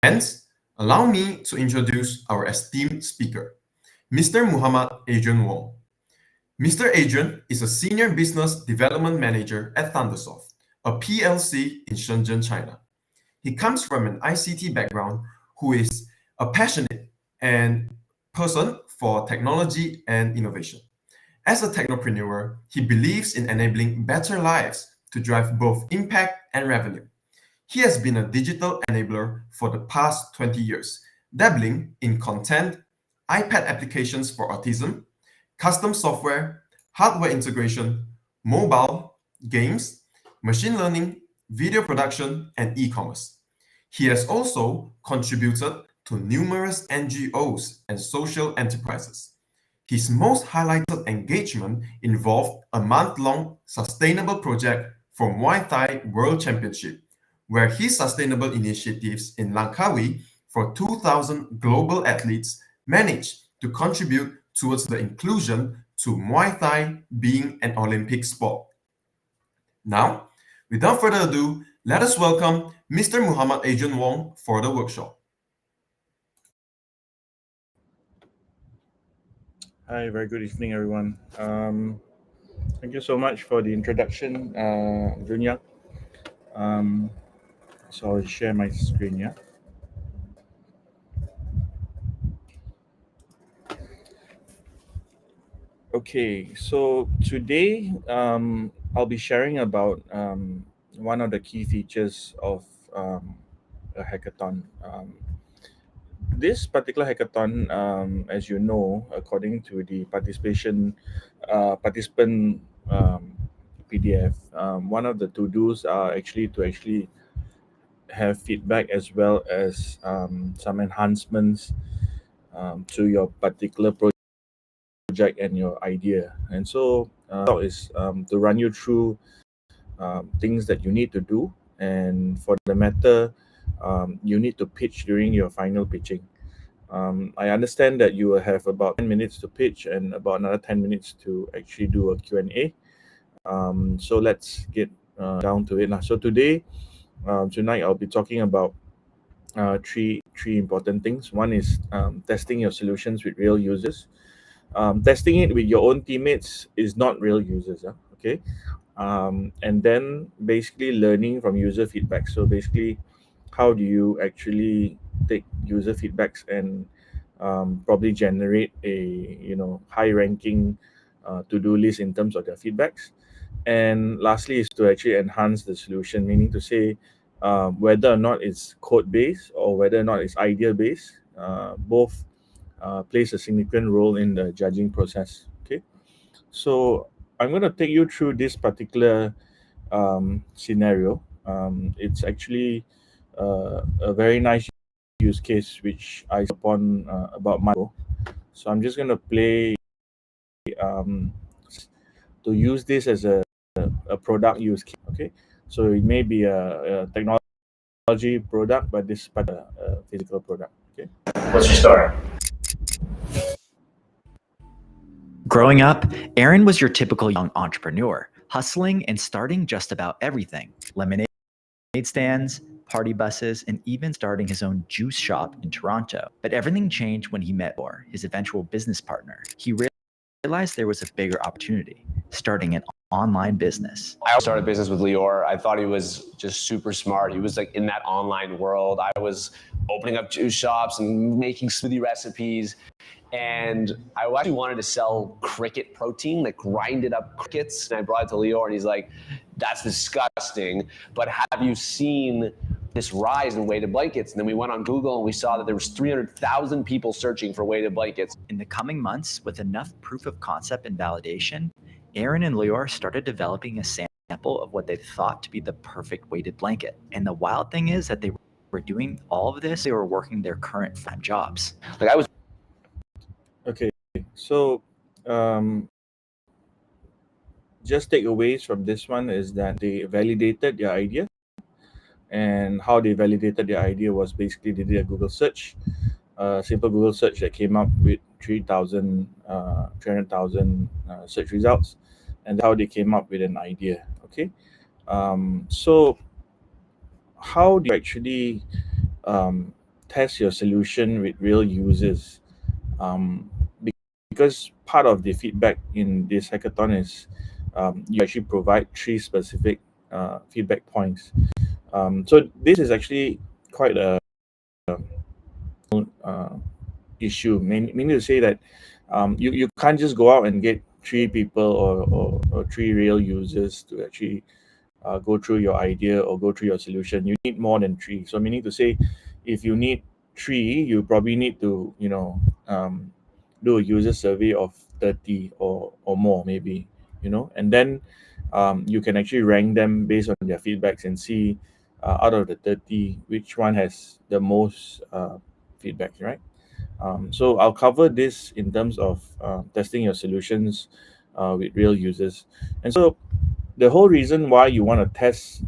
Hence, allow me to introduce our esteemed speaker, Mr. Muhammad Adrian Wong. Mr. Adrian is a Senior Business Development Manager at Thundersoft, a PLC in Shenzhen, China. He comes from an ICT background who is a passionate and person for technology and innovation. As a technopreneur, he believes in enabling better lives to drive both impact and revenue. He has been a digital enabler for the past 20 years, dabbling in content, iPad applications for autism, custom software, hardware integration, mobile, games, machine learning, video production, and e-commerce. He has also contributed to numerous NGOs and social enterprises. His most highlighted engagement involved a month-long sustainable project for Muay Thai World Championship, where his sustainable initiatives in Langkawi for 2,000 global athletes managed to contribute towards the inclusion to Muay Thai being an Olympic sport. Now, without further ado, let us welcome Mr. Muhammad Adrian Wong for the workshop. Hi, very good evening, everyone. Thank you so much for the introduction, Junya. So I'll share my screen, yeah. Okay, so today I'll be sharing about one of the key features of a hackathon. This particular hackathon, as you know, according to the participant PDF, one of the to-dos are actually to have feedback as well as some enhancements to your particular project and your idea. And so is to run you through things that you need to do, and for the matter, you need to pitch during your final pitching. I understand that you will have about 10 minutes to pitch and about another 10 minutes to actually do a Q&A. So let's get down to it. So tonight I'll be talking about three important things. One is testing your solutions with real users. Testing it with your own teammates is not real users. Okay. And then basically learning from user feedback. So basically, how do you actually take user feedbacks and probably generate a high ranking to-do list in terms of their feedbacks. And lastly is to actually enhance the solution, meaning to say whether or not it's code based or whether or not it's idea based, both plays a significant role in the judging process. Okay, so I'm going to take you through this particular scenario. It's actually a very nice use case which I saw upon about my ago. So I'm just going to play um, to use this as a product use case. Okay, so it may be a technology product, but this is a physical product. Okay, What's your story? Growing up, Aaron was your typical young entrepreneur, hustling and starting just about everything: lemonade stands, party buses, and even starting his own juice shop in Toronto. But everything changed when he met Or, his eventual business partner. He realized there was a bigger opportunity: starting an online business. I started a business with Lior. I thought he was just super smart. He was like in that online world. I was opening up juice shops and making smoothie recipes. And I actually wanted to sell cricket protein, like grinded up crickets. And I brought it to Lior and he's like, that's disgusting. But have you seen this rise in weighted blankets? And then we went on Google and we saw that there was 300,000 people searching for weighted blankets. In the coming months, with enough proof of concept and validation, Aaron and Lior started developing a sample of what they thought to be the perfect weighted blanket. And the wild thing is that they were doing all of this, they were working their current full-time jobs. Like I was. Okay, so just takeaways from this one is that they validated their idea, and how they validated their idea was basically they did a Google search, simple Google search that came up with 300,000 search results, and how they came up with an idea. Okay, so how do you actually test your solution with real users, because part of the feedback in this hackathon is you actually provide 3 specific feedback points. So this is actually quite a issue, meaning to say that you can't just go out and get 3 people or 3 real users to actually go through your idea or go through your solution. You need more than 3. So meaning to say, if you need 3, you probably need to do a user survey of 30 or more, maybe, and then you can actually rank them based on their feedbacks and see out of the 30 which one has the most feedback, right? So I'll cover this in terms of testing your solutions with real users. And so the whole reason why you want to test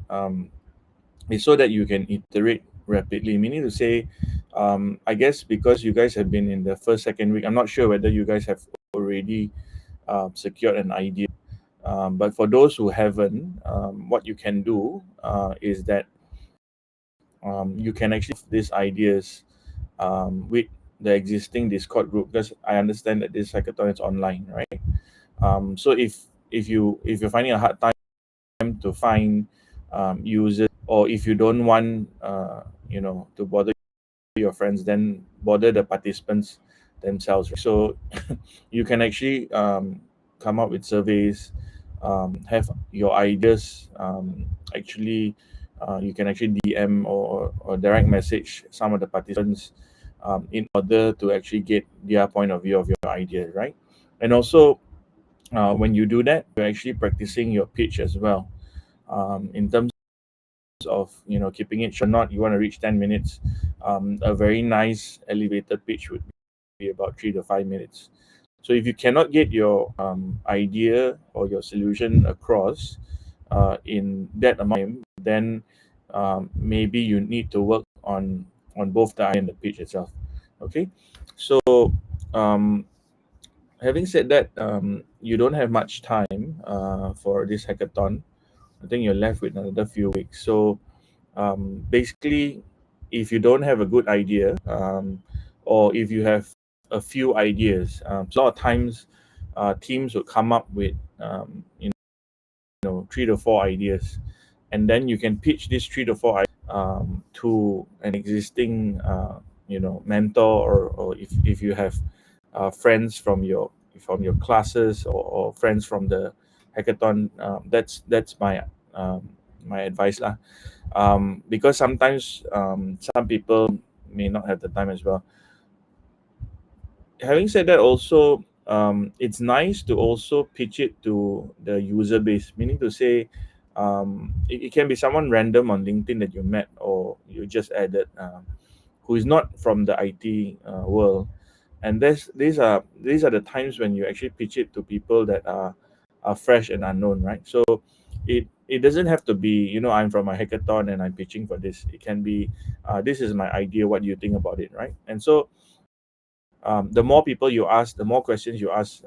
is so that you can iterate rapidly. Meaning to say, I guess because you guys have been in the first, second week, I'm not sure whether you guys have already secured an idea. But for those who haven't, what you can do is that you can actually these ideas with the existing Discord group, because I understand that this hackathon is online, right? So if you're finding a hard time to find users, or if you don't want to bother your friends, then bother the participants themselves. So you can actually come up with surveys, have your ideas actually you can actually DM or direct message some of the participants in order to actually get their point of view of your idea, right? And also when you do that, you're actually practicing your pitch as well, in terms of keeping it short. Not you want to reach 10 minutes. A very nice elevator pitch would be about 3 to 5 minutes. So if you cannot get your idea or your solution across in that amount of time, then maybe you need to work on both the idea and the pitch itself. Okay, so having said that, you don't have much time for this hackathon. I think you're left with another few weeks. So basically, if you don't have a good idea, or if you have a few ideas, so a lot of times teams would come up with 3 to 4 ideas, and then you can pitch these 3 to 4 ideas to an existing mentor, or if you have friends from your classes, or friends from the hackathon. That's my my advice lah. Because sometimes some people may not have the time as well. Having said that, also it's nice to also pitch it to the user base, meaning to say it can be someone random on LinkedIn that you met or you just added, who is not from the IT world. And these are the times when you actually pitch it to people that are fresh and unknown, right? So it doesn't have to be I'm from a hackathon and I'm pitching for this. It can be this is my idea, what do you think about it, right? And so the more people you ask, the more questions you ask,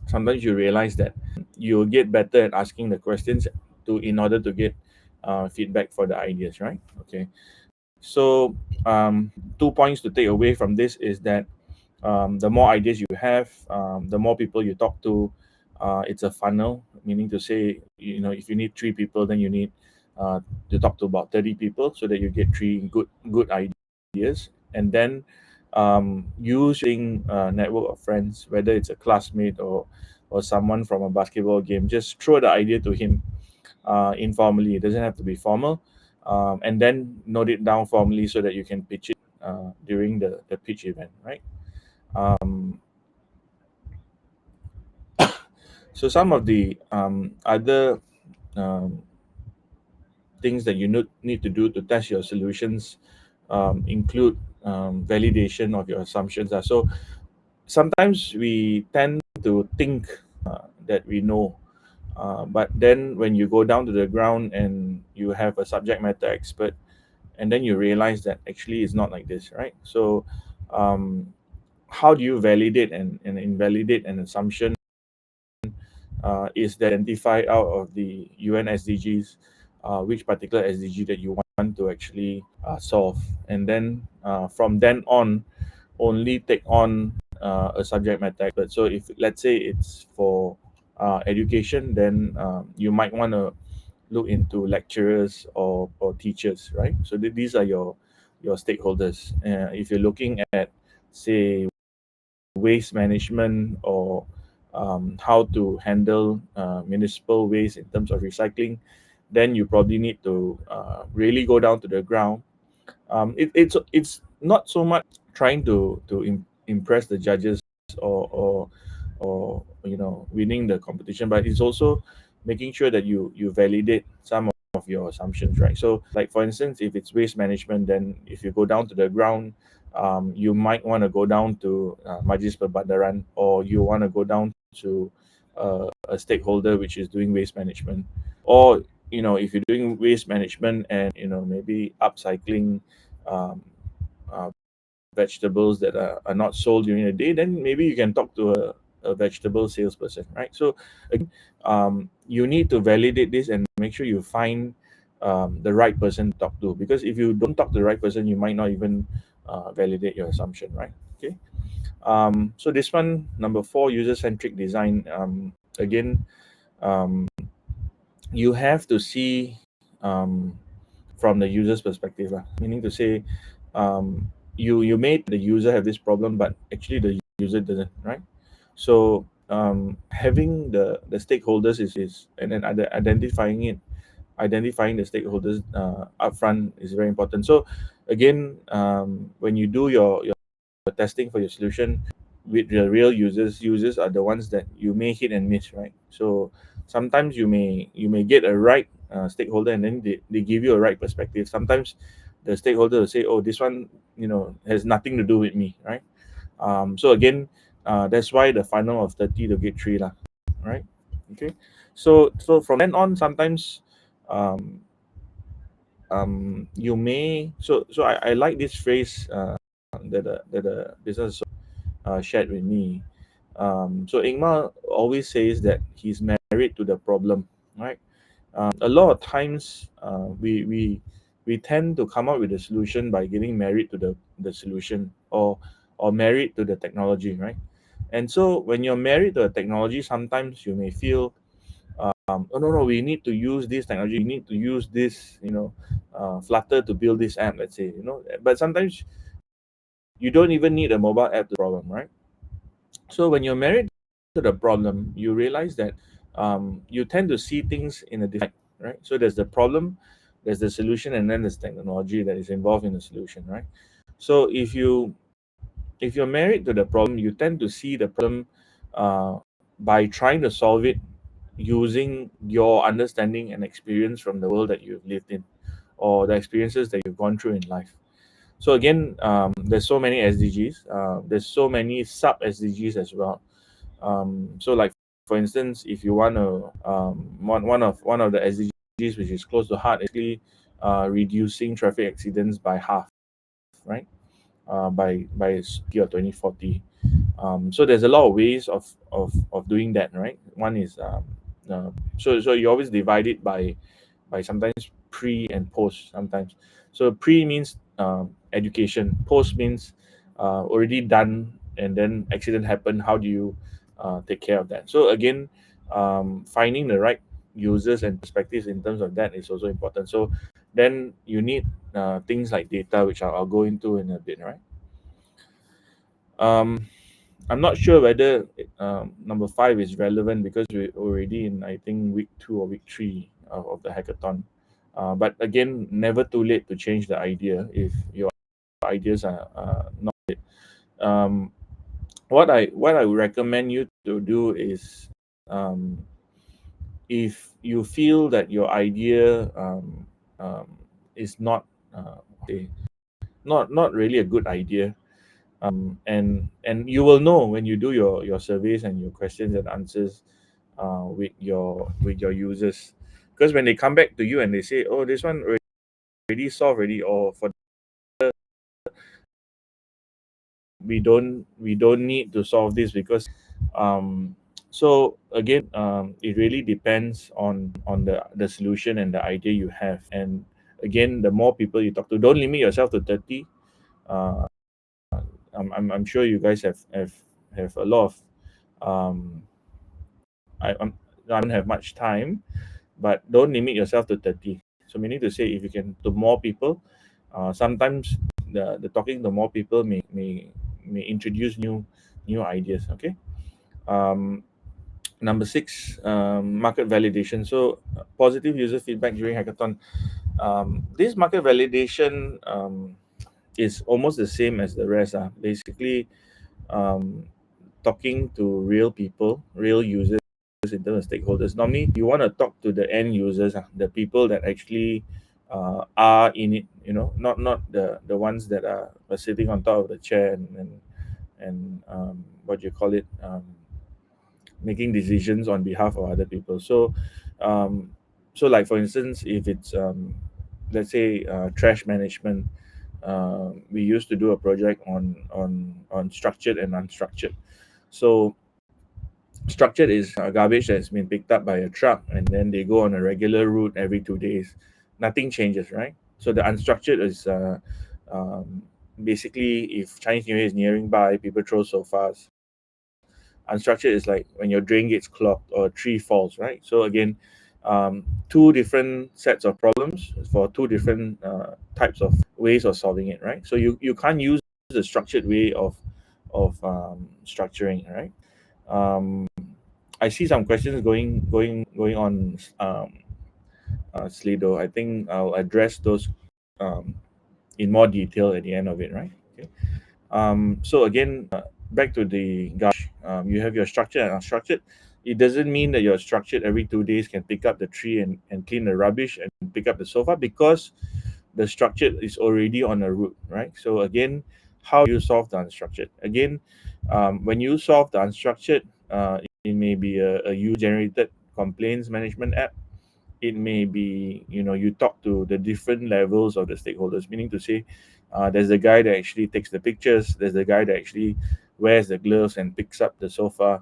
sometimes you realize that you'll get better at asking the questions in order to get feedback for the ideas, right? Okay, so 2 points to take away from this is that the more ideas you have, the more people you talk to. It's a funnel, meaning to say, if you need 3 people, then you need to talk to about 30 people so that you get 3 good ideas. And then using a network of friends, whether it's a classmate or someone from a basketball game, just throw the idea to him informally. It doesn't have to be formal. And then note it down formally so that you can pitch it during the pitch event, right? So some of the other things that you need to do to test your solutions include validation of your assumptions. So sometimes we tend to think that we know, but then when you go down to the ground and you have a subject matter expert, and then you realize that actually it's not like this, right? So how do you validate and invalidate an assumption? Is that identify out of the UN SDGs which particular SDG that you want to actually solve, and then from then on only take on a subject matter expert. So if let's say it's for education, then you might want to look into lecturers or teachers, right? So these are your stakeholders. If you're looking at, say, waste management or how to handle municipal waste in terms of recycling, then you probably need to really go down to the ground. It's not so much trying to impress the judges or winning the competition, but it's also making sure that you validate some of your assumptions, right? So like for instance, if it's waste management, then if you go down to the ground, you might want to go down to Majlis Perbadaran, or you want to go down to a stakeholder which is doing waste management, or if you're doing waste management and maybe upcycling um, uh, vegetables that are not sold during the day, then maybe you can talk to a vegetable salesperson, right? So again, you need to validate this and make sure you find the right person to talk to, because if you don't talk to the right person, you might not even validate your assumption, right? Okay. So this one, number 4, user-centric design. Again, you have to see from the user's perspective, meaning to say, you made the user have this problem, but actually the user doesn't, right? So having the stakeholders is and then identifying the stakeholders upfront is very important. So again, when you do your testing for your solution with the real users are the ones that you may hit and miss, right? So sometimes you may get a right stakeholder, and then they give you a right perspective. Sometimes the stakeholder will say, oh, this one has nothing to do with me, right? So again, that's why the funnel of 30 to get 3 lah, right? Okay. So from then on, sometimes you may I like this phrase that the business shared with me. So Ingmar always says that he's married to the problem, right? A lot of times we tend to come up with a solution by getting married to the solution, or married to the technology, right? And so when you're married to the technology, sometimes you may feel, oh no, we need to use this technology, we need to use this Flutter to build this app, let's say, but sometimes you don't even need a mobile app to problem, right? So when you're married to the problem, you realize that you tend to see things in a different, right? So there's the problem, there's the solution, and then there's technology that is involved in the solution, right? So if you're married to the problem, you tend to see the problem by trying to solve it using your understanding and experience from the world that you've lived in, or the experiences that you've gone through in life. So again, there's so many SDGs. There's so many sub SDGs as well. So like for instance, if you want to one of the SDGs which is close to heart, is actually reducing traffic accidents by half, right? By year 2040. So there's a lot of ways of doing that, right? One is so you always divide it by sometimes pre and post sometimes. So pre means education, post means already done and then accident happened. How do you take care of that? So again, finding the right users and perspectives in terms of that is also important. So then you need things like data, which I'll go into in a bit, right? I'm not sure whether number 5 is relevant because we're already in, I think, week 2 or week 3 of the hackathon. But again, never too late to change the idea if your ideas are not it. What I would recommend you to do is, if you feel that your idea is not not really a good idea, and you will know when you do your surveys and your questions and answers with your users, because when they come back to you and they say, oh, this one already solved already, or for we don't need to solve this because so again, it really depends on the solution and the idea you have. And again, the more people you talk to, don't limit yourself to 30. Uh, I'm sure you guys have a lot of I don't have much time, but don't limit yourself to 30. So meaning to say, if you can to more people, sometimes the talking to more people may introduce new ideas. Okay. Number 6, market validation. So positive user feedback during hackathon. This market validation is almost the same as the rest. Basically, um, talking to real people, real users in terms of stakeholders. Normally, you want to talk to the end users, the people that actually are in it. Not the ones that are sitting on top of the chair and what do you call it, making decisions on behalf of other people. Um, so like for instance, if it's let's say trash management, we used to do a project on structured and unstructured. So structured is garbage that's been picked up by a truck and then they go on a regular route every 2 days. Nothing changes, right? So the unstructured is basically if Chinese New Year is nearing by, people throw sofas. Unstructured is like when your drain gets clogged or a tree falls, right? So again, two different sets of problems for two different types of ways of solving it, right? So you can't use the structured way of structuring, right? I see some questions going on Slido. I think I'll address those in more detail at the end of it, right? Okay. So again, back to the garbage. You have your structured and unstructured. It doesn't mean that your structured every 2 days can pick up the tree and clean the rubbish and pick up the sofa, because the structured is already on a route, right? So again, how you solve the unstructured? Again, when you solve the unstructured, it may be a user-generated complaints management app. It may be, you talk to the different levels of the stakeholders, meaning to say, there's the guy that actually takes the pictures, there's the guy that actually wears the gloves and picks up the sofa,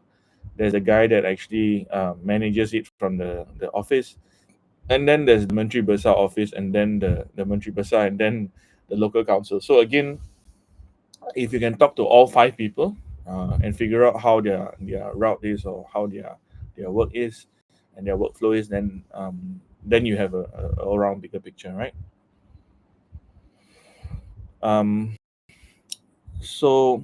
there's a guy that actually manages it from the office, and then there's the Menteri Besar office, and then the Menteri Besar, and then the local council. So again, if you can talk to all 5 people and figure out how their route is, or how their work is and their workflow is, then you have a all-round bigger picture, right? So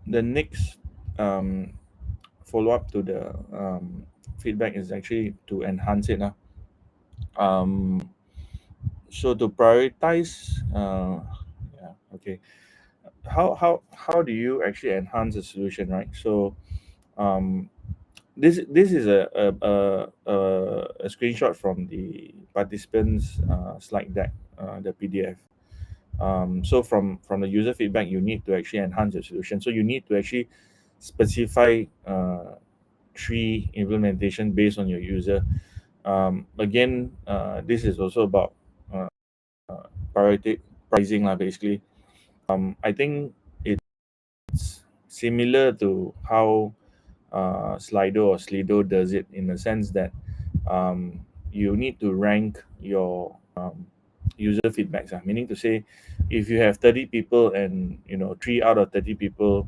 the next follow-up to the feedback is actually to enhance it. So to prioritize, okay, how do you actually enhance the solution, right? So this is a screenshot from the participants slide deck, the PDF. So from the user feedback, you need to actually enhance your solution. So you need to actually specify tree implementation based on your user. Again, this is also about pricing, basically. I think it's similar to how Slido does it, in the sense that you need to rank your user feedbacks. Meaning to say, if you have 30 people and 3 out of 30 people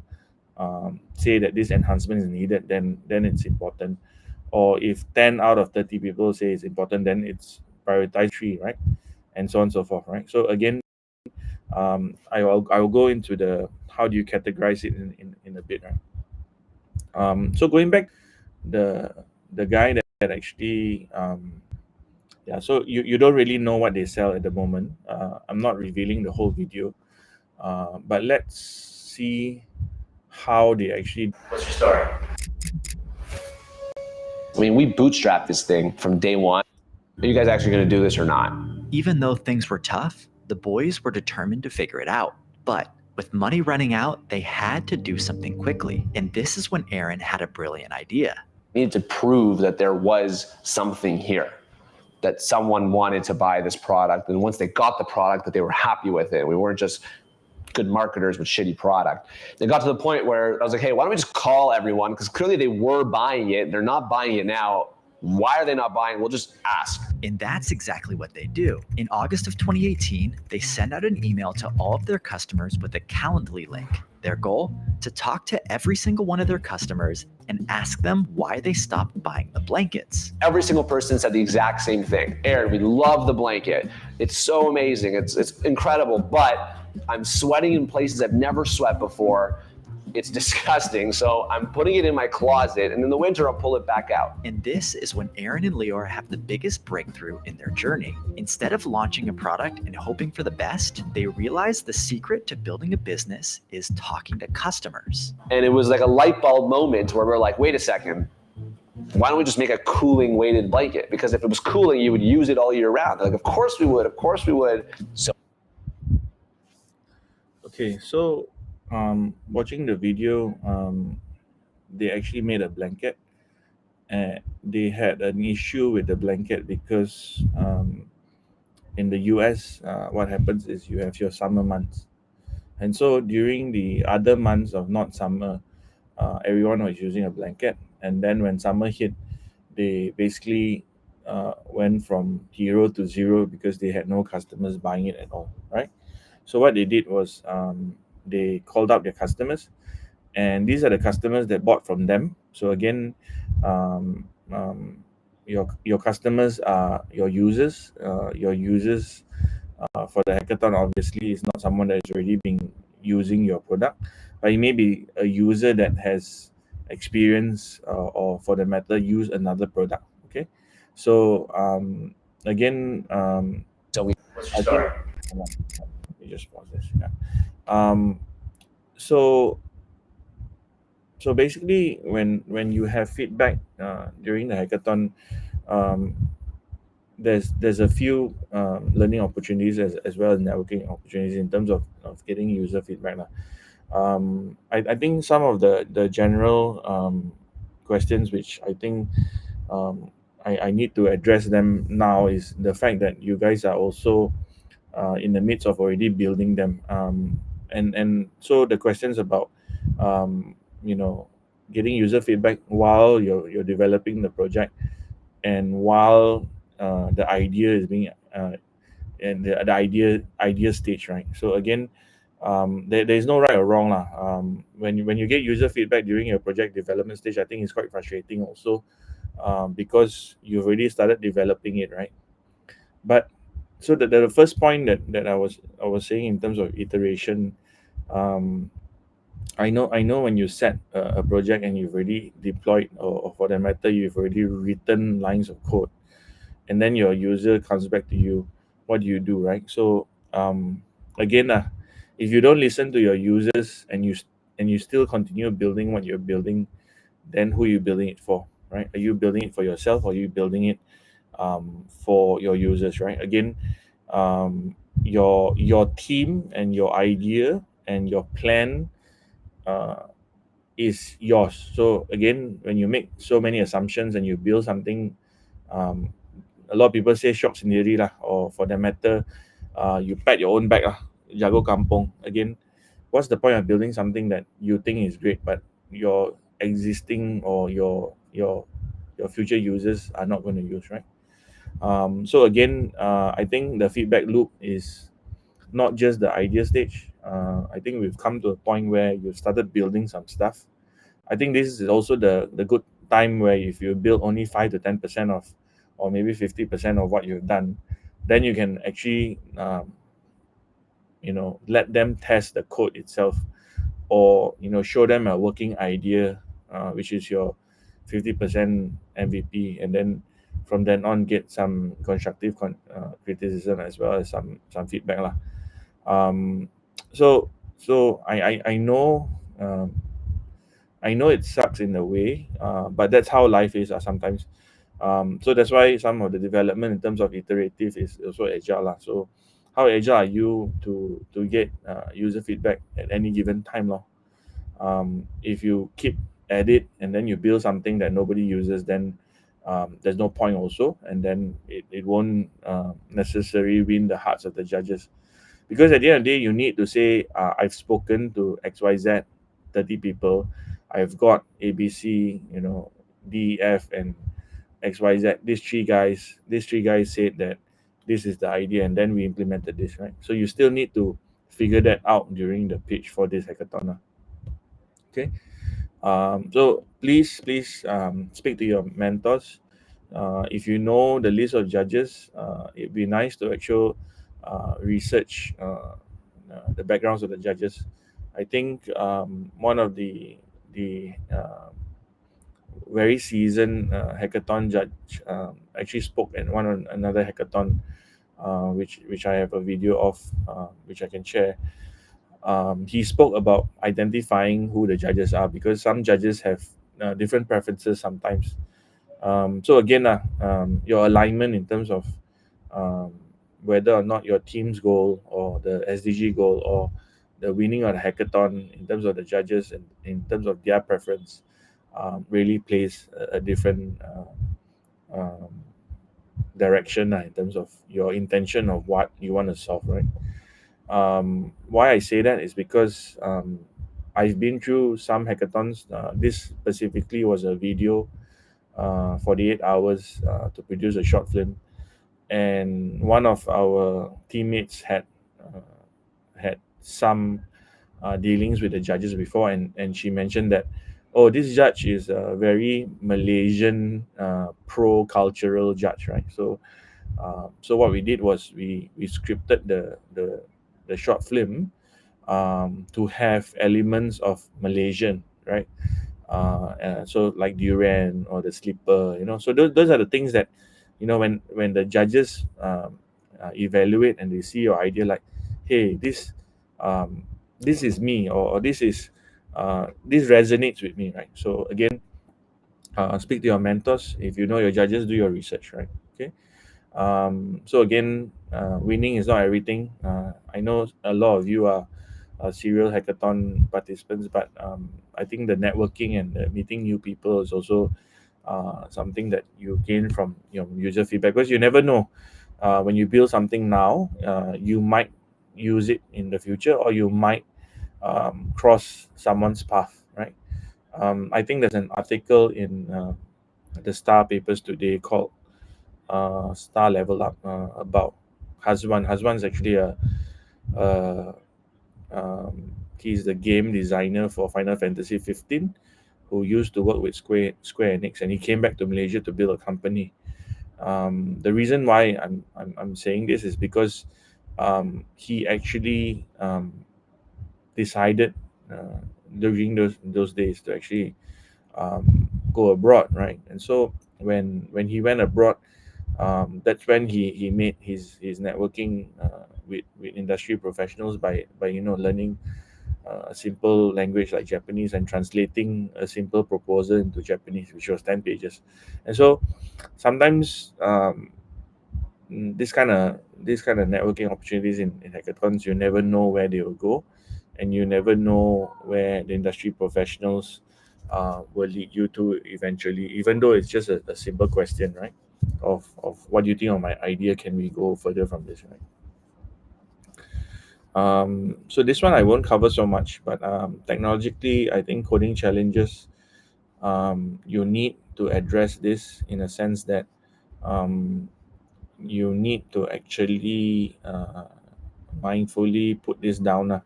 say that this enhancement is needed, then it's important. Or if 10 out of 30 people say it's important, then it's prioritize 3, right? And so on and so forth, right? So again, I will go into the how do you categorize it in a bit, right? So going back, the guy that actually so you don't really know what they sell at the moment. I'm not revealing the whole video, but let's see how they actually. What's your story? I mean, we bootstrapped this thing from day one. Are you guys actually going to do this or not? Even though things were tough, the boys were determined to figure it out. But with money running out, they had to do something quickly. And this is when Aaron had a brilliant idea. We needed to prove that there was something here, that someone wanted to buy this product. And once they got the product, that they were happy with it. We weren't just good marketers with shitty product. They got to the point where I was like, hey, why don't we just call everyone? Because clearly they were buying it. They're not buying it now. Why are they not buying? We'll just ask. And that's exactly what they do. In August of 2018, they send out an email to all of their customers with a Calendly link. Their goal? To talk to every single one of their customers and ask them why they stopped buying the blankets. Every single person said the exact same thing. Aaron, we love the blanket. It's so amazing. It's incredible, but I'm sweating in places I've never sweat before. It's disgusting. So I'm putting it in my closet, and in the winter, I'll pull it back out. And this is when Aaron and Leora have the biggest breakthrough in their journey. Instead of launching a product and hoping for the best, they realize the secret to building a business is talking to customers. And it was like a light bulb moment where we're like, wait a second, why don't we just make a cooling weighted blanket? Because if it was cooling, you would use it all year round. They're like, of course we would. So Okay, so watching the video, they actually made a blanket. And they had an issue with the blanket because in the US, what happens is you have your summer months. And so during the other months of not summer, everyone was using a blanket. And then when summer hit, they basically went from hero to zero because they had no customers buying it at all, right? So what they did was they called up their customers, and these are the customers that bought from them. So again, your customers are your users. Your users for the hackathon obviously is not someone that has already been using your product, but it may be a user that has experience or for the matter use another product. Okay, so again, we I think hold on, let me just pause this. Yeah. Um, so basically, when you have feedback during the hackathon, um, there's a few learning opportunities as well as networking opportunities in terms of getting user feedback. I think some of the general questions which I think I need to address them now is the fact that you guys are also in the midst of already building them, and so the questions about you know getting user feedback while you're developing the project and while the idea is being and the idea stage, right? So again, there's no right or wrong lah. When you get user feedback during your project development stage, I think it's quite frustrating also, because you've already started developing it, right? But so the first point that I was saying in terms of iteration, um, I know when you set a project and you've already deployed, or for that matter, you've already written lines of code, and then your user comes back to you, what do you do, right? So again, if you don't listen to your users and you still continue building what you're building, then who are you building it for, right? Are you building it for yourself, or are you building it for your users, right? Again, your team and your idea and your plan is yours. So again, when you make so many assumptions and you build something, a lot of people say shop sendiri lah, or for that matter, you pat your own back lah, jago kampung. Again, what's the point of building something that you think is great, but your existing or your future users are not going to use, right? So again, I think the feedback loop is not just the idea stage. I think we've come to a point where you've started building some stuff. I think this is also the good time where if you build only 5 to 10% of, or maybe 50% of what you've done, then you can actually let them test the code itself, or show them a working idea, which is your 50% MVP, and then from then on get some constructive criticism as well as some feedback lah. So I know, I know it sucks in a way, but that's how life is sometimes. So that's why some of the development in terms of iterative is also agile lah. So how agile are you to get user feedback at any given time lor? If you keep at it and then you build something that nobody uses, then there's no point also, and then it won't necessarily win the hearts of the judges, because at the end of the day you need to say, I've spoken to XYZ 30 people, I've got ABC, D, F, and XYZ. These three guys said that this is the idea, and then we implemented this, right? So you still need to figure that out during the pitch for this hackathon. Okay. So please speak to your mentors. If you know the list of judges, it'd be nice to actually research the backgrounds of the judges. I think one of the very seasoned hackathon judge actually spoke at another hackathon, which I have a video of, which I can share. He spoke about identifying who the judges are, because some judges have different preferences sometimes. So again, your alignment in terms of whether or not your team's goal or the SDG goal or the winning of the hackathon in terms of the judges and in terms of their preference really plays a different direction in terms of your intention of what you want to solve, right? Why I say that is because I've been through some hackathons. This specifically was a video, 48 hours to produce a short film, and one of our teammates had some dealings with the judges before, and she mentioned that, oh, this judge is a very Malaysian pro-cultural judge, right? So what we did was we scripted the short film to have elements of Malaysian, right? So like durian or the slipper, so those are the things that, when the judges evaluate and they see your idea, like, hey, this is me, or this resonates with me, right? So again, speak to your mentors. If you know your judges, do your research, right? Okay. So again, winning is not everything. I know a lot of you are serial hackathon participants, but I think the networking and the meeting new people is also something that you gain from user feedback, because you never know, when you build something now, you might use it in the future, or you might cross someone's path, right? I think there's an article in the Star papers today called Star Level Up about Hazwan. Hazwan's actually he's the game designer for Final Fantasy 15, who used to work with Square Enix, and he came back to Malaysia to build a company. The reason why I'm saying this is because he actually decided during those days to actually go abroad, right? And so when he went abroad, that's when he made his networking with industry professionals by learning a simple language like Japanese and translating a simple proposal into Japanese, which was 10 pages. And so sometimes this kind of networking opportunities in hackathons, you never know where they will go, and you never know where the industry professionals will lead you to eventually, even though it's just a simple question, right? Of what do you think of my idea? Can we go further from this, right? So this one I won't cover so much, but technologically, I think coding challenges, you need to address this in a sense that you need to actually mindfully put this down.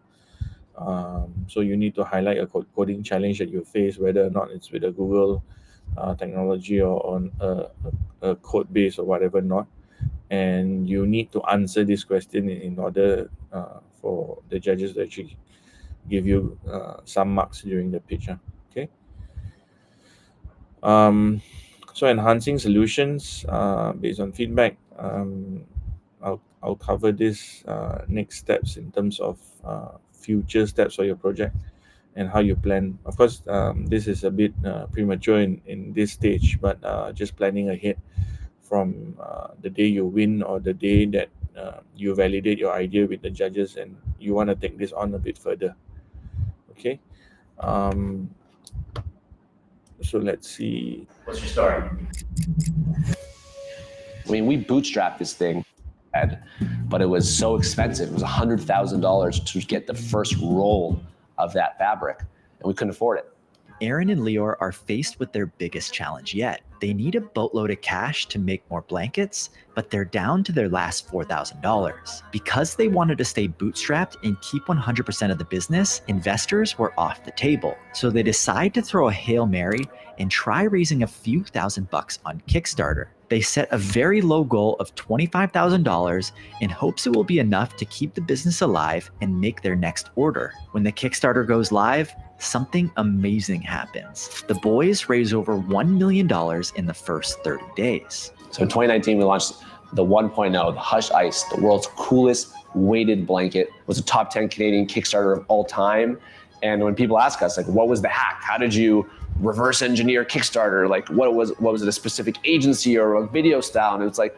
So you need to highlight a coding challenge that you face, whether or not it's with a Google technology or on a code base or whatever not. And you need to answer this question in order for the judges to actually give you some marks during the pitch. Okay. So enhancing solutions based on feedback. I'll cover this next steps in terms of future steps for your project and how you plan. Of course, this is a bit premature in this stage, but just planning ahead from the day you win or the day that you validate your idea with the judges and you want to take this on a bit further. Okay. So let's see. What's your story? I mean, we bootstrapped this thing, but it was so expensive. It was $100,000 to get the first roll of that fabric, and we couldn't afford it. Aaron and Lior are faced with their biggest challenge yet, They need a boatload of cash to make more blankets, but they're down to their last $4,000. Because they wanted to stay bootstrapped and keep 100% of the business, investors were off the table. So they decide to throw a Hail Mary and try raising a few $1,000 on Kickstarter. They set a very low goal of $25,000 in hopes it will be enough to keep the business alive and make their next order. When the Kickstarter goes live, something amazing happens. The boys raise over $1 million in the first 30 days. So in 2019, we launched the 1.0, the Hush Ice, the world's coolest weighted blanket. It was a top 10 Canadian Kickstarter of all time. And when people ask us, like, what was the hack? How did you reverse engineer Kickstarter? Like, what was it, a specific agency or a video style? And it's like,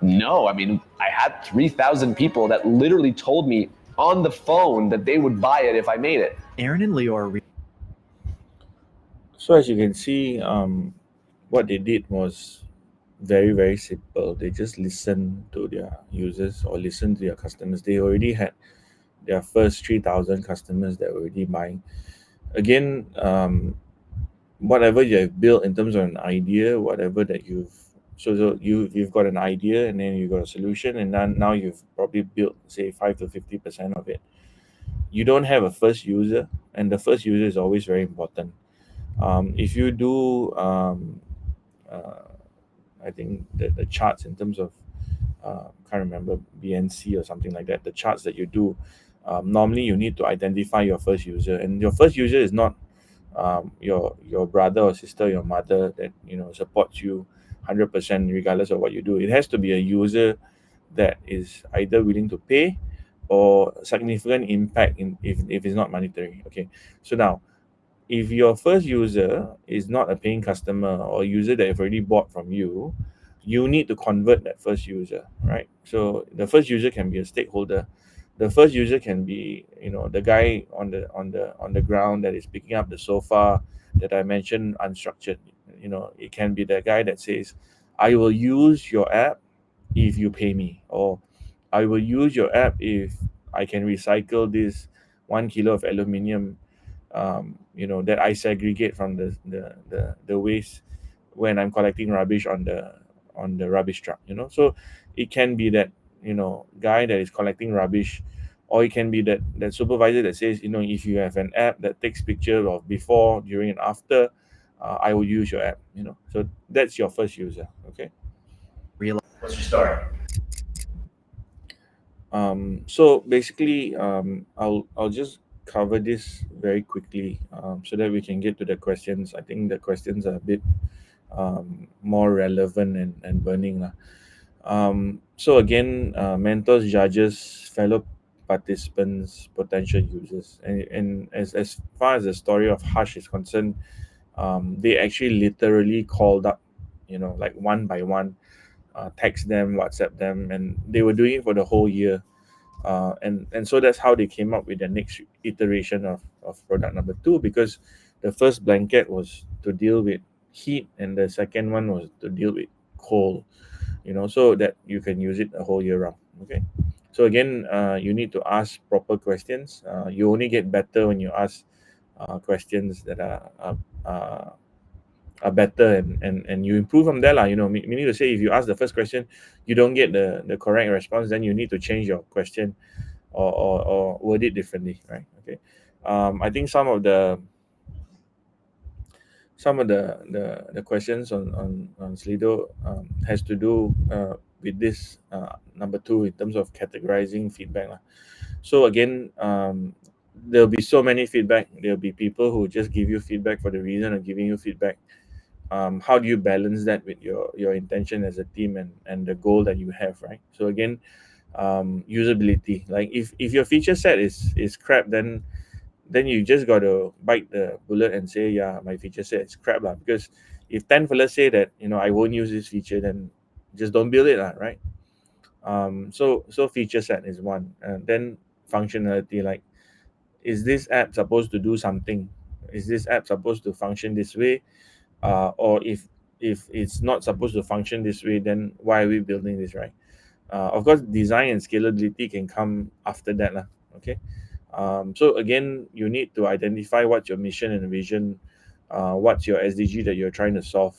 no, I mean, I had 3,000 people that literally told me on the phone that they would buy it if I made it. Aaron and Leo are So as you can see, what they did was very, very simple. They just listened to their users or listened to their customers. They already had their first 3,000 customers that were already buying. Again, whatever you have built in terms of an idea, whatever that you've got an idea, and then you've got a solution, and then now you've probably built, say, 5 to 50% of it. You don't have a first user, and the first user is always very important. If you do, I think the charts in terms of, can't remember, BNC or something like that, the charts that you do, normally you need to identify your first user, and your first user is not your brother or sister, your mother that supports you 100% regardless of what you do. It has to be a user that is either willing to pay or significant impact if it's not monetary. Okay, so now if your first user is not a paying customer or a user that have already bought from you, you need to convert that first user, right? So the first user can be a stakeholder. The first user can be, the guy on the ground that is picking up the sofa that I mentioned, unstructured. It can be the guy that says, I will use your app if you pay me, or I will use your app if I can recycle this 1 kilo of aluminium, that I segregate from the waste when I'm collecting rubbish on the rubbish truck. So it can be that guy that is collecting rubbish, or it can be that supervisor that says, if you have an app that takes picture of before, during, and after, I will use your app. So that's your first user. Okay. What's your story? So basically, I'll just cover this very quickly, so that we can get to the questions. I think the questions are a bit more relevant and burning. So again, mentors, judges, fellow participants, potential users, and as far as the story of Hush is concerned, they actually literally called up, like one by one, text them, WhatsApp them, and they were doing it for the whole year. And so that's how they came up with the next iteration of product number 2, because the first blanket was to deal with heat and the second one was to deal with cold, so that you can use it a whole year round. Okay, so again, you need to ask proper questions. You only get better when you ask questions that are better, and you improve from there. Meaning to say, if you ask the first question, you don't get the correct response, then you need to change your question or word it differently, right? Okay. I think some of the questions on Slido has to do with this number 2 in terms of categorizing feedback. So again, there'll be so many feedback. There'll be people who just give you feedback for the reason of giving you feedback. How do you balance that with your intention as a team and the goal that you have, right? So again, usability. Like if your feature set is crap, then you just got to bite the bullet and say, yeah, my feature set is crap, because if 10 fellas say that I won't use this feature, then just don't build it, right? So feature set is one, and then functionality. Like, is this app supposed to do something? Is this app supposed to function this way? Or if it's not supposed to function this way, then why are we building this, right? Of course, design and scalability can come after that, okay. So again, you need to identify what your mission and vision what's your SDG that you're trying to solve,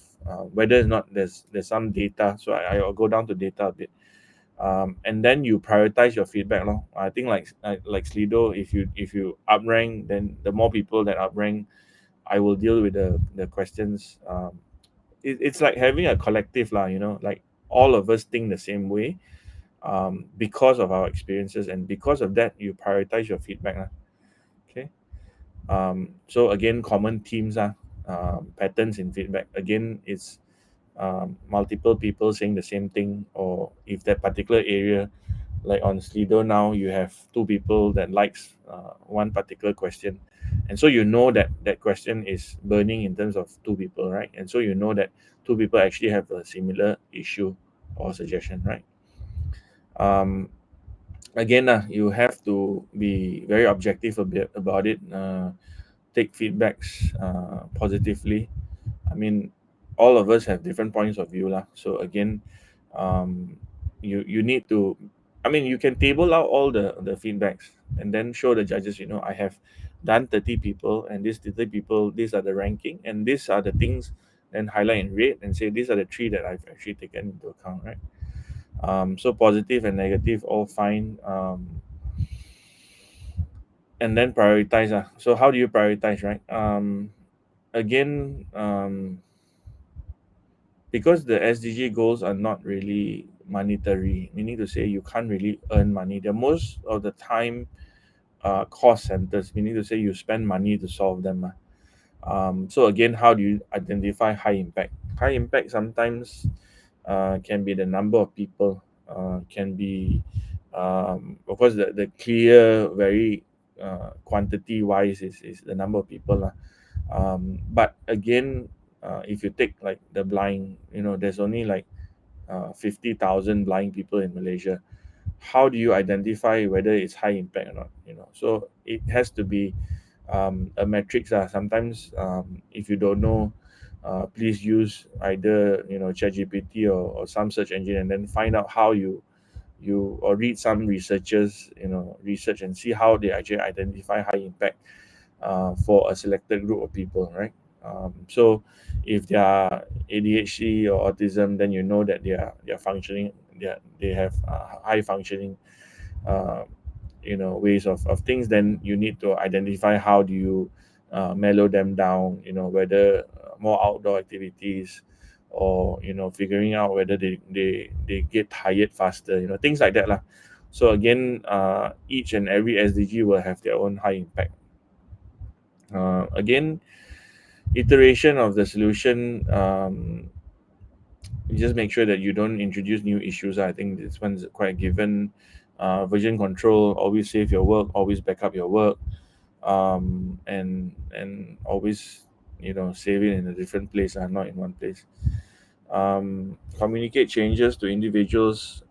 whether or not there's some data. So I'll go down to data a bit. And then you prioritize your feedback. No? I think like Slido, if you uprank, then the more people that uprank, I will deal with the questions. It's like having a collective lah, like all of us think the same way, because of our experiences, and because of that, you prioritize your feedback lah. Okay. So again, common themes are patterns in feedback. Again, it's multiple people saying the same thing, or if that particular area, like on Slido now, you have two people that likes one particular question, and so that that question is burning in terms of two people, right? And so that two people actually have a similar issue or suggestion, right? Again, you have to be very objective a bit about it. Take feedbacks positively. I mean, all of us have different points of view lah. So again, you need to, I mean, you can table out all the feedbacks and then show the judges, I have done 30 people, and these 30 people, these are the ranking, and these are the things, then highlight in red and say these are the three that I've actually taken into account, right? So positive and negative all fine. And then prioritize. So how do you prioritize, right? Again, because the SDG goals are not really monetary, meaning to say you can't really earn money. They're most of the time cost centers, meaning to say you spend money to solve them. So again, how do you identify high impact? High impact sometimes can be the number of people, can be, of course, the clear, very quantity wise is the number of people. But again, if you take like the blind, there's only like 50,000 blind people in Malaysia. How do you identify whether it's high impact or not? So it has to be a metrics. Sometimes if you don't know, please use either ChatGPT or some search engine, and then find out how you or read some researchers research and see how they actually identify high impact for a selected group of people, right? So if they are ADHD or autism, then that they are functioning, they have high functioning uh, ways of things. Then you need to identify how do you mellow them down, whether more outdoor activities, or figuring out whether they get tired faster, things like that lah. So again, each and every SDG will have their own high impact. Again, iteration of the solution, you just make sure that you don't introduce new issues. I think this one's quite given. Version control, always save your work, always back up your work, and always save it in a different place and not in one place. Communicate changes to individuals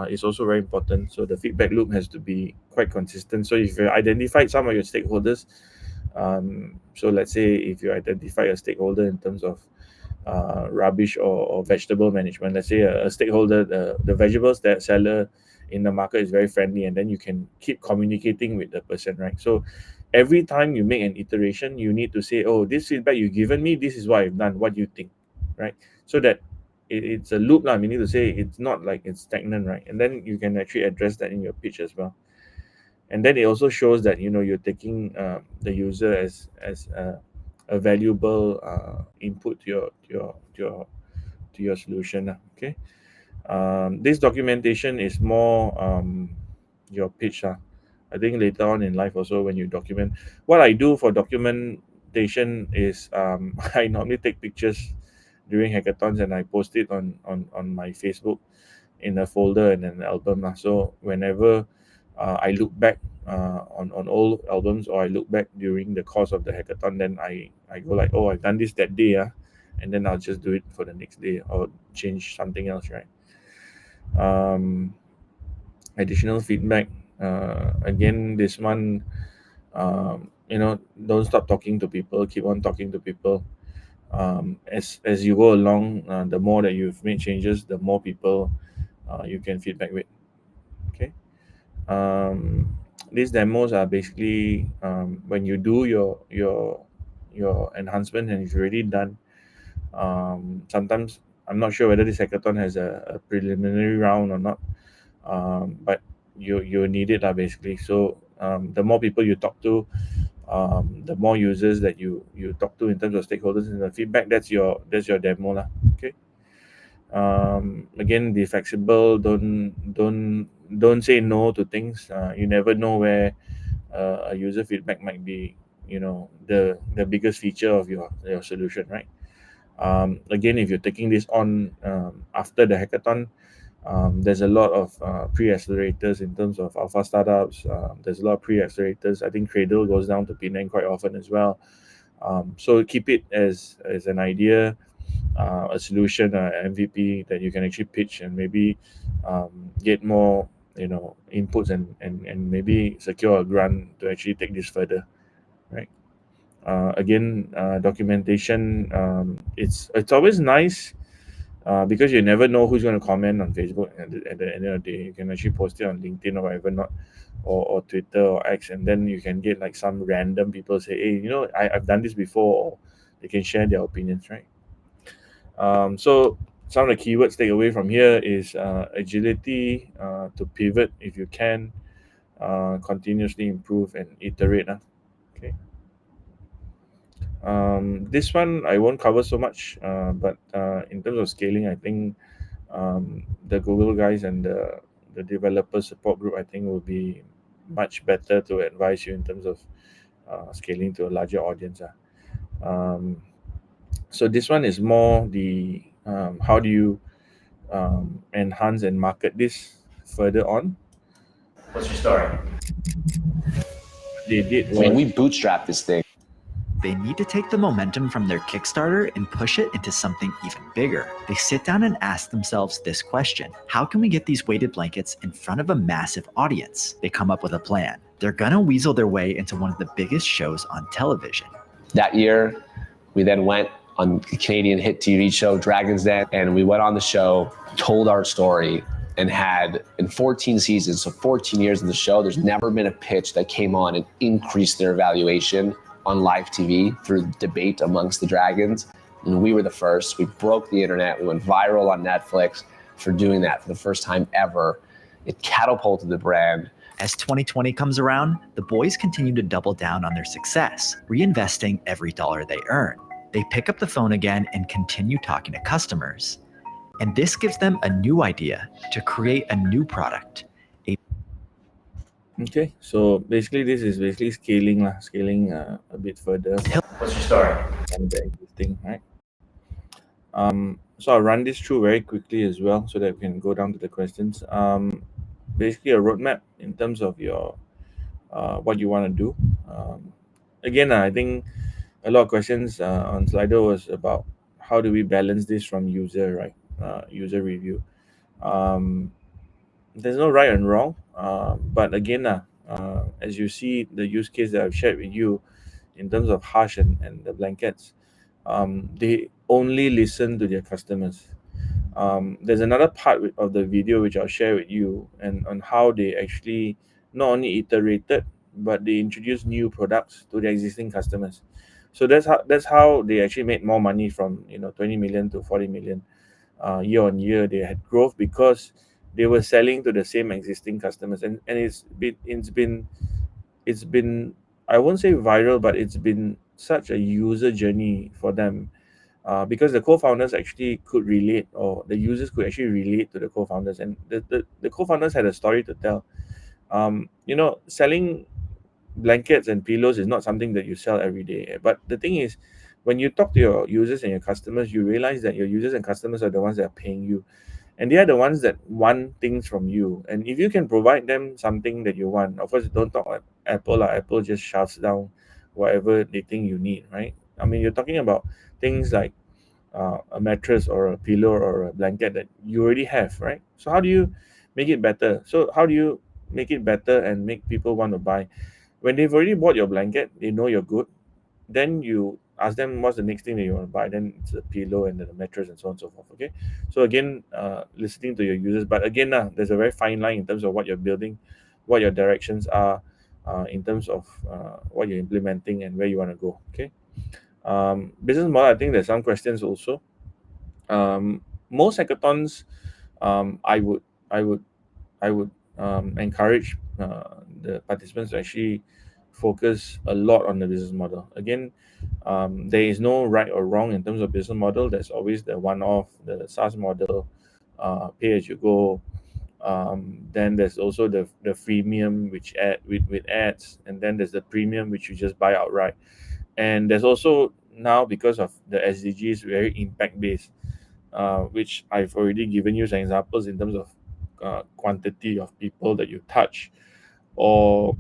is also very important. So the feedback loop has to be quite consistent. So if you identified some of your stakeholders, so let's say if you identify a stakeholder in terms of rubbish or vegetable management, let's say a stakeholder, the vegetables that seller in the market is very friendly, and then you can keep communicating with the person, right? So every time you make an iteration, you need to say, oh, this feedback you've given me, this is what I've done, what do you think, right? So that it's a loop lah. We need to say it's not like it's stagnant, right? And then you can actually address that in your pitch as well. And then it also shows that you're taking the user as a valuable input to your solution. Okay. This documentation is more your pitch. I think later on in life also, when you document, what I do for documentation is I normally take pictures during hackathons and I post it on my Facebook in a folder and an album. So whenever I look back on old albums, or I look back during the course of the hackathon, then I go like, oh, I've done this that day, and then I'll just do it for the next day or change something else, right? Additional feedback. Again, this one, don't stop talking to people. Keep on talking to people. As you go along, the more that you've made changes, the more people you can feedback with. Okay. These demos are basically when you do your your enhancement and it's already done. Sometimes I'm not sure whether this hackathon has a preliminary round or not, but you need it basically. So the more people you talk to, the more users that you talk to in terms of stakeholders and the feedback, that's your demo lah. Okay. Again, be flexible. Don't say no to things. You never know where a user feedback might be, the biggest feature of your solution, right? Again, if you're taking this on after the hackathon, there's a lot of pre-accelerators in terms of alpha startups. There's a lot of pre-accelerators. I think Cradle goes down to Penang quite often as well. So keep it as an idea, a solution, MVP that you can actually pitch and maybe get more inputs and maybe secure a grant to actually take this further, right? Again, documentation. It's always nice because you never know who's going to comment on Facebook. At the end of the day, you can actually post it on LinkedIn or whatever, not or Twitter or X, and then you can get like some random people say, hey, I've done this before, or they can share their opinions, right? So some of the keywords take away from here is agility, to pivot if you can, continuously improve and iterate. Okay. This one I won't cover so much, but in terms of scaling, I think the Google guys and the developer support group, I think, will be much better to advise you in terms of scaling to a larger audience. So this one is more the how do you enhance and market this further on. What's your story? They did I mean, we bootstrapped this thing. They need to take the momentum from their Kickstarter and push it into something even bigger. They sit down and ask themselves this question: how can we get these weighted blankets in front of a massive audience? They come up with a plan. They're gonna weasel their way into one of the biggest shows on television. That year, we then went on the Canadian hit TV show Dragon's Den, and we went on the show, told our story, and had, in 14 seasons, so 14 years of the show, there's never been a pitch that came on and increased their valuation on live TV through debate amongst the dragons. And we were the first. We broke the internet. We went viral on Netflix for doing that for the first time ever. It catapulted the brand. As 2020 comes around, the boys continue to double down on their success, reinvesting every dollar they earn. They pick up the phone again and continue talking to customers. And this gives them a new idea to create a new product. Okay, so basically this is basically scaling a bit further. What's your story? And the existing, right? So I'll run this through very quickly as well so that we can go down to the questions. Basically a roadmap in terms of your what you want to do. Again, I think a lot of questions on Slido was about how do we balance this from user, right? User review. There's no right and wrong, but again, as you see the use case that I've shared with you in terms of Hush and the blankets, they only listen to their customers. There's another part of the video which I'll share with you and on how they actually not only iterated but they introduced new products to their existing customers. So that's how they actually made more money from 20 million to 40 million year on year. They had growth because they were selling to the same existing customers, and it's been I won't say viral, but it's been such a user journey for them. Because the co-founders actually could relate, or the users could actually relate to the co-founders, and the co-founders had a story to tell. Selling blankets and pillows is not something that you sell every day. But the thing is, when you talk to your users and your customers, you realize that your users and customers are the ones that are paying you, and they are the ones that want things from you. And if you can provide them something that you want, of course, don't talk like Apple. Apple just shoves down whatever they think you need, right? I mean, you're talking about things like a mattress or a pillow or a blanket that you already have, right? So how do you make it better? So how do you make it better and make people want to buy? When they've already bought your blanket, they know you're good. Then you ask them what's the next thing that you want to buy. Then it's a pillow and then a mattress and so on and so forth. Okay. So again, listening to your users, but again, there's a very fine line in terms of what you're building, what your directions are, in terms of what you're implementing and where you want to go. Okay. Business model, I think there's some questions also. Most hackathons, I would encourage the participants to actually focus a lot on the business model. Again, there is no right or wrong in terms of business model. There's always the one-off, the SaaS model, pay as you go. Then there's also the freemium, which add with ads, and then there's the premium, which you just buy outright. And there's also now, because of the SDGs, very impact based, which I've already given you some examples in terms of quantity of people that you touch, or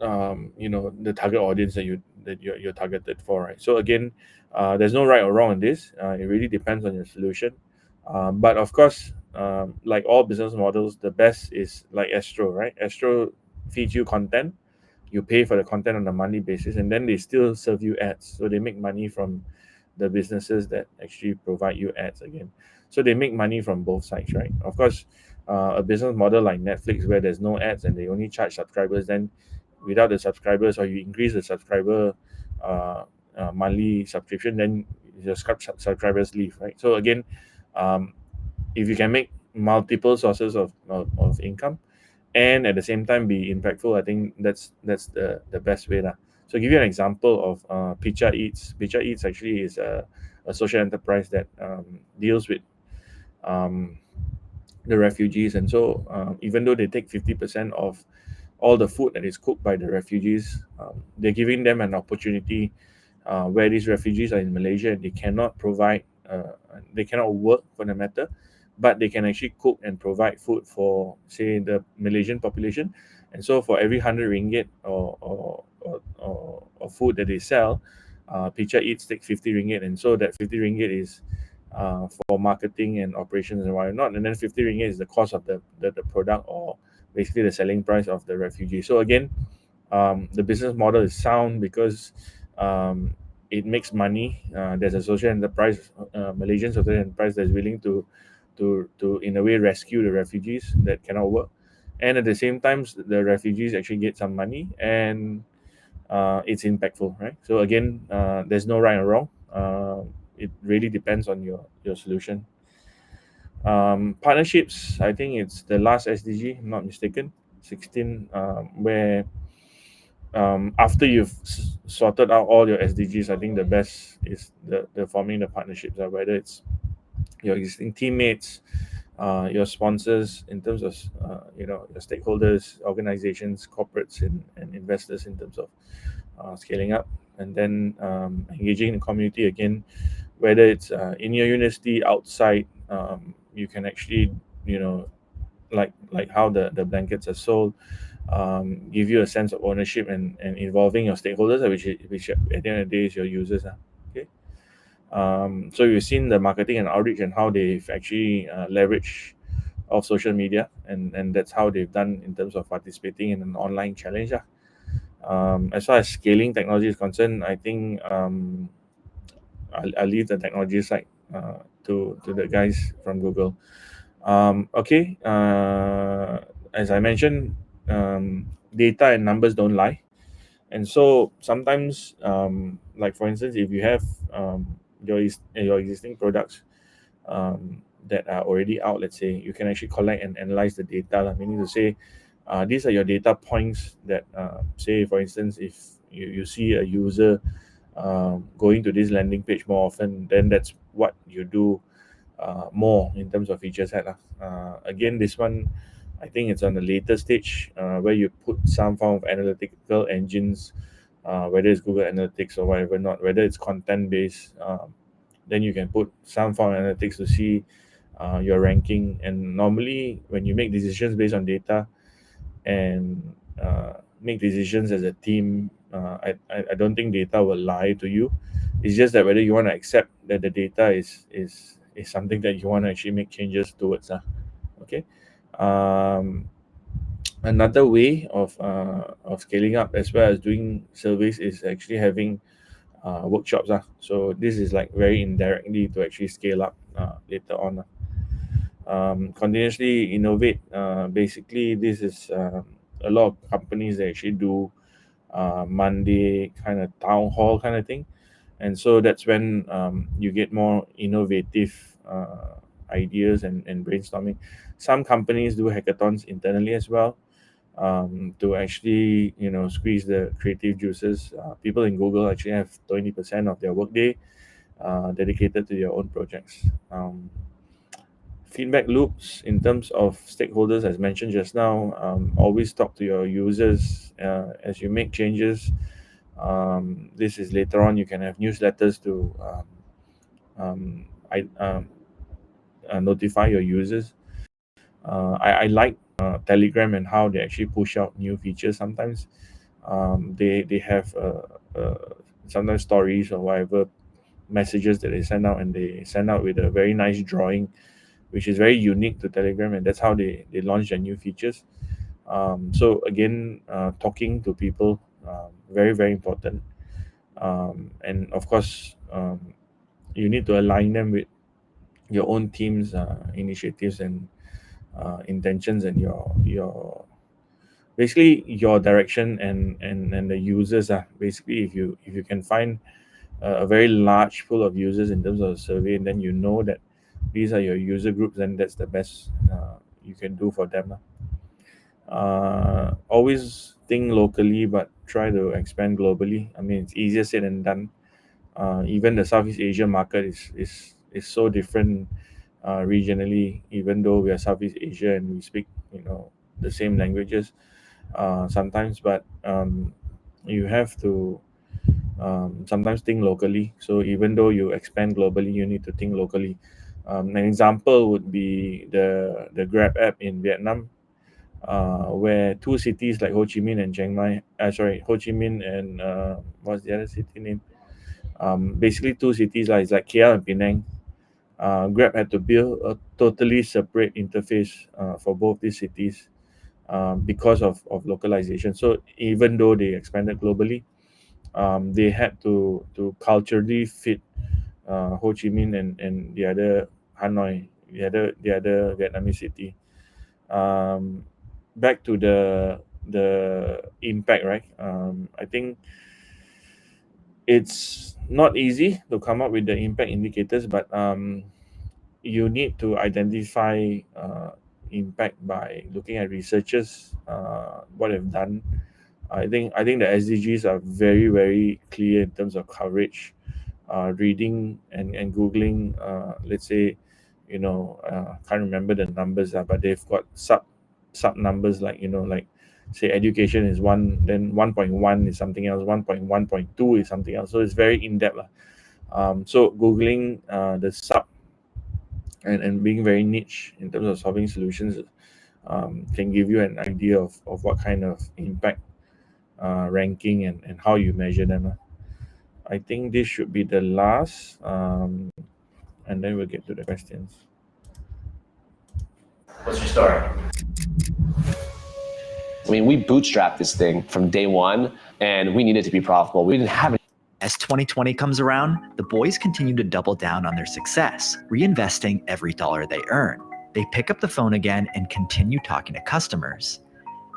the target audience you're targeted for, right? So again, there's no right or wrong in this. It really depends on your solution. But of course, like all business models, the best is like Astro, right? Astro feeds you content, you pay for the content on a monthly basis, and then they still serve you ads, so they make money from the businesses that actually provide you ads again. So they make money from both sides, right? Of course, a business model like Netflix, where there's no ads and they only charge subscribers, then without the subscribers, or you increase the subscriber monthly subscription, then your subscribers leave, right? So again, if you can make multiple sources of income and at the same time be impactful, I think that's the best way lah. So give you an example of Pizza Eats. Pizza Eats actually is a social enterprise that deals with the refugees, and so even though they take 50% of all the food that is cooked by the refugees, they're giving them an opportunity where these refugees are in Malaysia and they cannot work for the matter, but they can actually cook and provide food for, say, the Malaysian population. And so for every 100 ringgit or food that they sell, Pizza Eats take 50 ringgit, and so that 50 ringgit is for marketing and operations and whatnot, and then 50 ringgit is the cost of the product, or basically the selling price of the refugee. So again, the business model is sound because it makes money. There's a social enterprise, Malaysian social enterprise, that's willing to in a way rescue the refugees that cannot work, and at the same time the refugees actually get some money, and it's impactful, right? So again, there's no right or wrong. It really depends on your solution. Partnerships, I think it's the last SDG, I'm not mistaken, 16, where after you've sorted out all your SDGs, I think the best is the forming the partnerships, whether it's your existing teammates, your sponsors, in terms of your stakeholders, organizations, corporates, and investors, in terms of scaling up, and then engaging in the community again, whether it's in your university, outside. You can actually, like how the blankets are sold, give you a sense of ownership and involving your stakeholders, which at the end of the day is your users. Okay. So you've seen the marketing and outreach and how they've actually leveraged of social media, and that's how they've done in terms of participating in an online challenge. As far as scaling technology is concerned, I think I'll leave the technology side to the guys from Google. Okay. As I mentioned, data and numbers don't lie, and so sometimes, like for instance, if you have your existing products that are already out, let's say, you can actually collect and analyze the data, meaning to say, these are your data points that, say, for instance, if you see a user going to this landing page more often, then that's what you do more in terms of feature set. Again, this one, I think it's on the later stage, where you put some form of analytical engines, whether it's Google Analytics or whatever, not whether it's content based. Then you can put some form of analytics to see your ranking. And normally, when you make decisions based on data and make decisions as a team, I don't think data will lie to you. It's just that whether you want to accept that the data is something that you want to actually make changes towards. Okay. Another way of scaling up as well as doing surveys is actually having workshops. So this is like very indirectly to actually scale up later on. Continuously innovate. Basically, this is a lot of companies that actually do Monday kind of town hall kind of thing, And so that's when you get more innovative ideas and brainstorming. Some companies do hackathons internally as well, to actually squeeze the creative juices. People in Google actually have 20% of their workday dedicated to their own projects. Feedback loops in terms of stakeholders, as mentioned just now, always talk to your users as you make changes. This is later on, you can have newsletters to notify your users. I like Telegram and how they actually push out new features sometimes. They have sometimes stories or whatever messages that they send out, and they send out with a very nice drawing, which is very unique to Telegram, and that's how they launch their new features. So again, talking to people, very, very important. And of course, you need to align them with your own team's initiatives and intentions, and your basically your direction and the users. Basically, if you can find a very large pool of users in terms of the survey, and then you know that these are your user groups, and that's the best you can do for them. Always think locally, but try to expand globally. I mean, it's easier said than done. Even the Southeast Asia market is so different regionally, even though we are Southeast Asia and we speak the same languages sometimes, but you have to sometimes think locally. So even though you expand globally, you need to think locally. An example would be the Grab app in Vietnam, where two cities like Ho Chi Minh and Ho Chi Minh and what's the other city name? Basically two cities it's like KL and Penang. Grab had to build a totally separate interface for both these cities because of localization. So even though they expanded globally, they had to culturally fit Ho Chi Minh and the other Hanoi, the other Vietnamese city. Back to the impact, right? I think it's not easy to come up with the impact indicators, but you need to identify impact by looking at researchers what they've done. I think the SDGs are very, very clear in terms of coverage. Reading and googling, let's say, can't remember the numbers, but they've got sub numbers, like say education is 1, then 1.1 is something else, 1.1.2 is something else. So it's very in-depth. So googling the sub and being very niche in terms of solving solutions can give you an idea of what kind of impact ranking and how you measure them. I think this should be the last, and then we'll get to the questions. What's your story? I mean, we bootstrapped this thing from day one, and we needed to be profitable. We didn't have any. As 2020 comes around, the boys continue to double down on their success, reinvesting every dollar they earn. They pick up the phone again and continue talking to customers.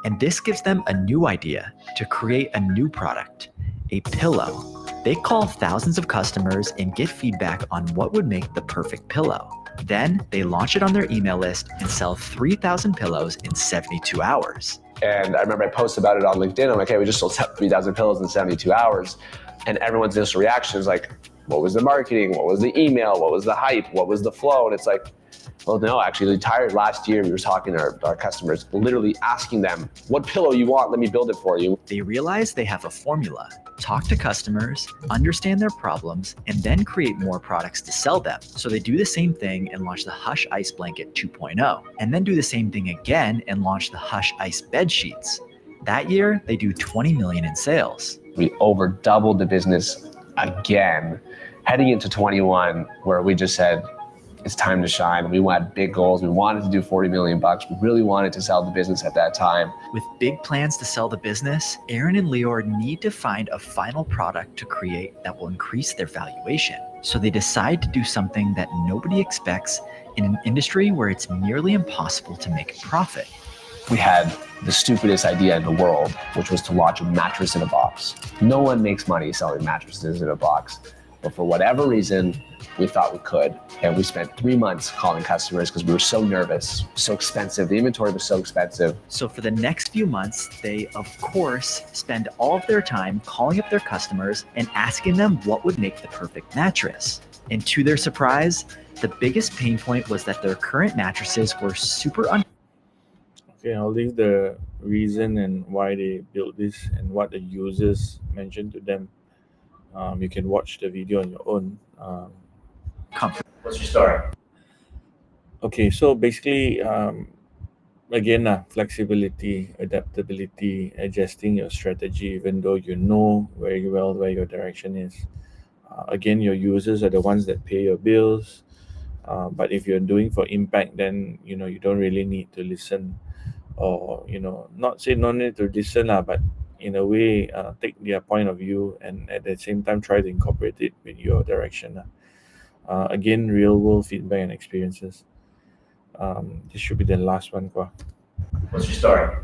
And this gives them a new idea to create a new product, a pillow. They call thousands of customers and get feedback on what would make the perfect pillow. Then they launch it on their email list and sell 3,000 pillows in 72 hours. And I remember I posted about it on LinkedIn. I'm like, hey, we just sold 3,000 pillows in 72 hours. And everyone's initial reaction is like, what was the marketing? What was the email? What was the hype? What was the flow? And it's like, well, no, actually, the entire last year, we were talking to our customers, literally asking them, what pillow you want, let me build it for you. They realize they have a formula. Talk to customers, understand their problems, and then create more products to sell them. So they do the same thing and launch the Hush Ice Blanket 2.0, and then do the same thing again and launch the Hush Ice Bed Sheets. That year, they do 20 million in sales. We over doubled the business again, heading into 21, where we just said, it's time to shine. We had big goals. We wanted to do 40 million bucks. We really wanted to sell the business at that time. With big plans to sell the business, Aaron and Lior need to find a final product to create that will increase their valuation. So they decide to do something that nobody expects in an industry where it's nearly impossible to make a profit. We had the stupidest idea in the world, which was to launch a mattress in a box. No one makes money selling mattresses in a box. but for whatever reason, we thought we could. And we spent 3 months calling customers because we were so nervous, so expensive. The inventory was so expensive. So for the next few months, they, of course, spend all of their time calling up their customers and asking them what would make the perfect mattress. And to their surprise, the biggest pain point was that their current mattresses were super Okay, I'll leave the reason and why they built this and what the users mentioned to them. You can watch the video on your own. uncomfortable. What's your story? Okay, so basically, again, flexibility, adaptability, adjusting your strategy, even though you know very well where your direction is. Again, your users are the ones that pay your bills. But if you're doing for impact, then you don't really need to listen, or not say no need to listen, but in a way, take their point of view and at the same time try to incorporate it with your direction. Again, real world feedback and experiences. This should be the last one. What's your story?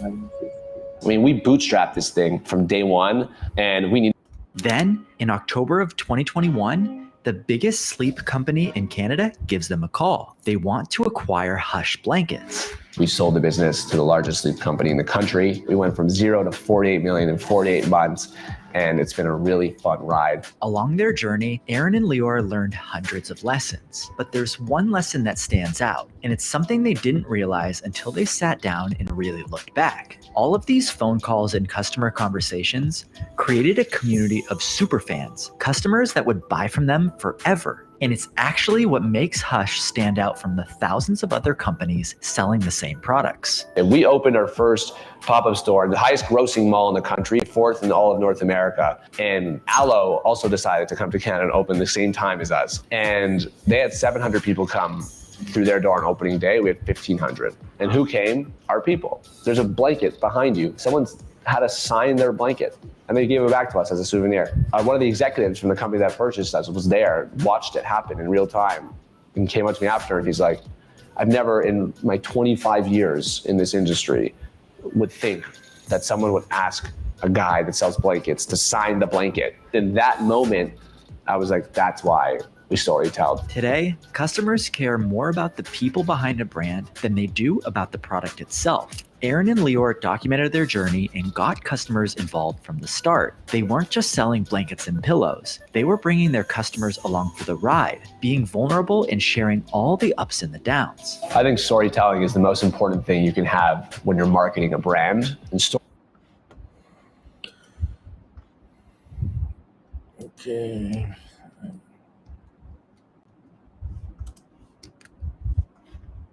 I mean, we bootstrapped this thing from day one, and we need. Then, in October of 2021, the biggest sleep company in Canada gives them a call. They want to acquire Hush blankets. We sold the business to the largest sleep company in the country. We went from 0 to 48 million in 48 months, and it's been a really fun ride. Along their journey, Aaron and Lior learned hundreds of lessons, but there's one lesson that stands out, and it's something they didn't realize until they sat down and really looked back. All of these phone calls and customer conversations created a community of superfans, customers that would buy from them forever. And it's actually what makes Hush stand out from the thousands of other companies selling the same products. And we opened our first pop-up store in the highest grossing mall in the country, 4th in all of North America. And Alo also decided to come to Canada and open the same time as us. And they had 700 people come through their door on opening day. We had 1,500. And who came? Our people. There's a blanket behind you. Someone's had us sign their blanket, and they gave it back to us as a souvenir. One of the executives from the company that purchased us was there, watched it happen in real time, and came up to me after, and he's like, I've never in my 25 years in this industry would think that someone would ask a guy that sells blankets to sign the blanket. In that moment, I was like, that's why we storytell. Today, customers care more about the people behind a brand than they do about the product itself. Aaron and Lior documented their journey and got customers involved from the start. They weren't just selling blankets and pillows. They were bringing their customers along for the ride, being vulnerable and sharing all the ups and the downs. I think storytelling is the most important thing you can have when you're marketing a brand. And Okay.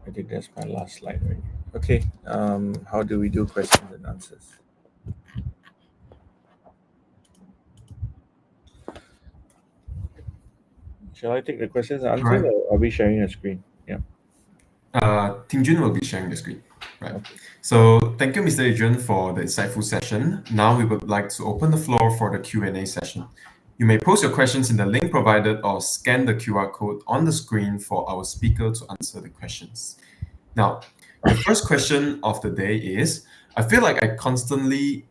I think that's my last slide already. Okay, how do we do questions and answers? Shall I take the questions and answers, Right. or are we sharing a screen? Yeah. Ting Jun will be sharing the screen. Right. So thank you, Mr. Adrian, for the insightful session. Now we would like to open the floor for the Q&A session. You may post your questions in the link provided or scan the QR code on the screen for our speaker to answer the questions. Now, the first question of the day is, I feel like constantly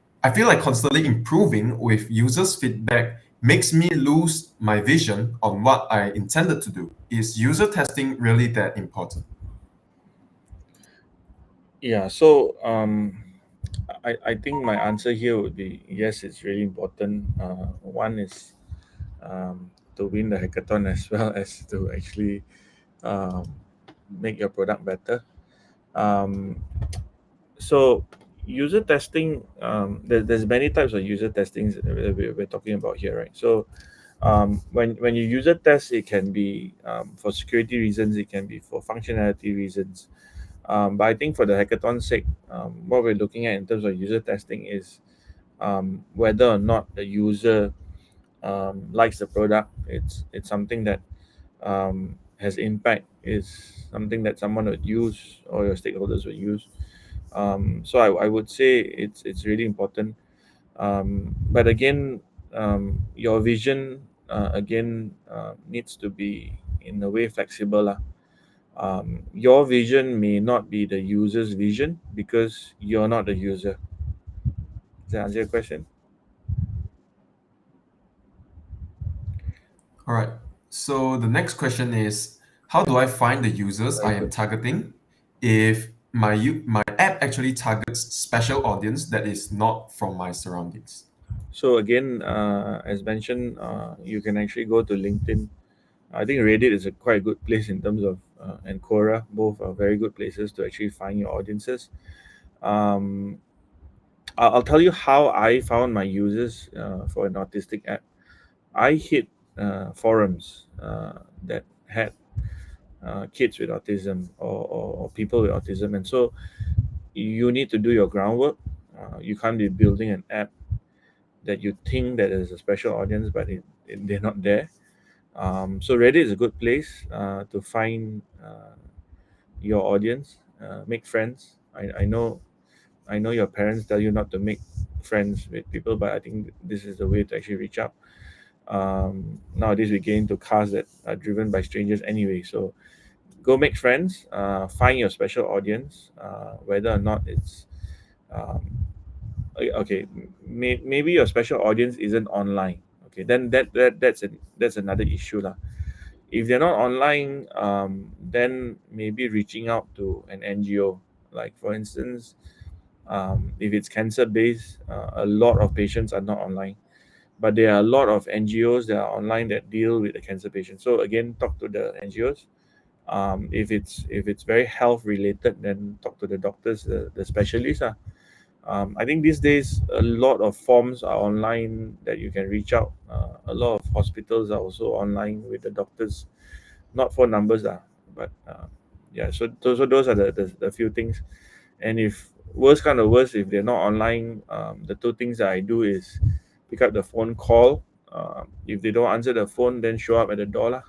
improving with users' feedback makes me lose my vision on what I intended to do. Is user testing really that important? Yeah, so I think my answer here would be yes, it's really important. One is to win the hackathon as well as to actually make your product better. So user testing, there's many types of user testings that we're talking about here, right? So when you user test, it can be for security reasons, it can be for functionality reasons. But I think for the hackathon's sake, what we're looking at in terms of user testing is whether or not the user likes the product. It's something that has impact, is something that someone would use or your stakeholders would use. So I would say it's really important. But again, your vision needs to be in a way flexible. Your vision may not be the user's vision because you're not the user. Does that answer your question? All right. So the next question is, how do I find the users I am targeting if my app actually targets special audience that is not from my surroundings? So again, as mentioned, you can actually go to LinkedIn. I think Reddit is a quite good place in terms of and Quora. Both are very good places to actually find your audiences. Um, I'll tell you how I found my users for an autistic app. I hit forums that had kids with autism or people with autism, and so you need to do your groundwork. You can't be building an app that you think that is a special audience, but they're not there. So Reddit is a good place to find your audience, make friends. I know your parents tell you not to make friends with people, but I think this is the way to actually reach out. Nowadays we get into cars that are driven by strangers anyway, so go make friends, find your special audience, whether or not it's okay. Maybe your special audience isn't online. Okay, then that's another issue lah. If they're not online, then maybe reaching out to an NGO, like for instance, if it's cancer based, a lot of patients are not online, but there are a lot of NGOs that are online that deal with the cancer patients. So again, talk to the NGOs. If it's very health related, then talk to the doctors, the specialists. I think these days a lot of forms are online that you can reach out. A lot of hospitals are also online with the doctors, not phone numbers, but yeah. So those are the few things. And if worst kind of worst, if they're not online, the two things that I do is pick up the phone, call. If they don't answer the phone, then show up at the door lah.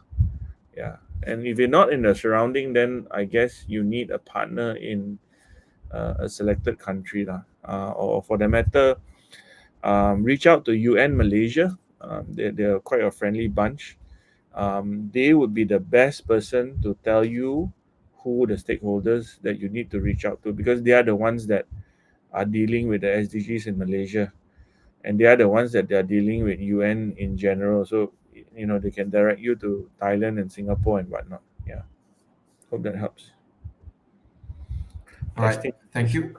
Yeah. And if you're not in the surrounding, then I guess you need a partner in a selected country lah. Or for that matter, reach out to UN Malaysia. They're quite a friendly bunch. They would be the best person to tell you who the stakeholders that you need to reach out to, because they are the ones that are dealing with the SDGs in Malaysia, and they are the ones that they are dealing with UN in general. So they can direct you to Thailand and Singapore and whatnot. Yeah, hope that helps. All right. Testing. Thank you.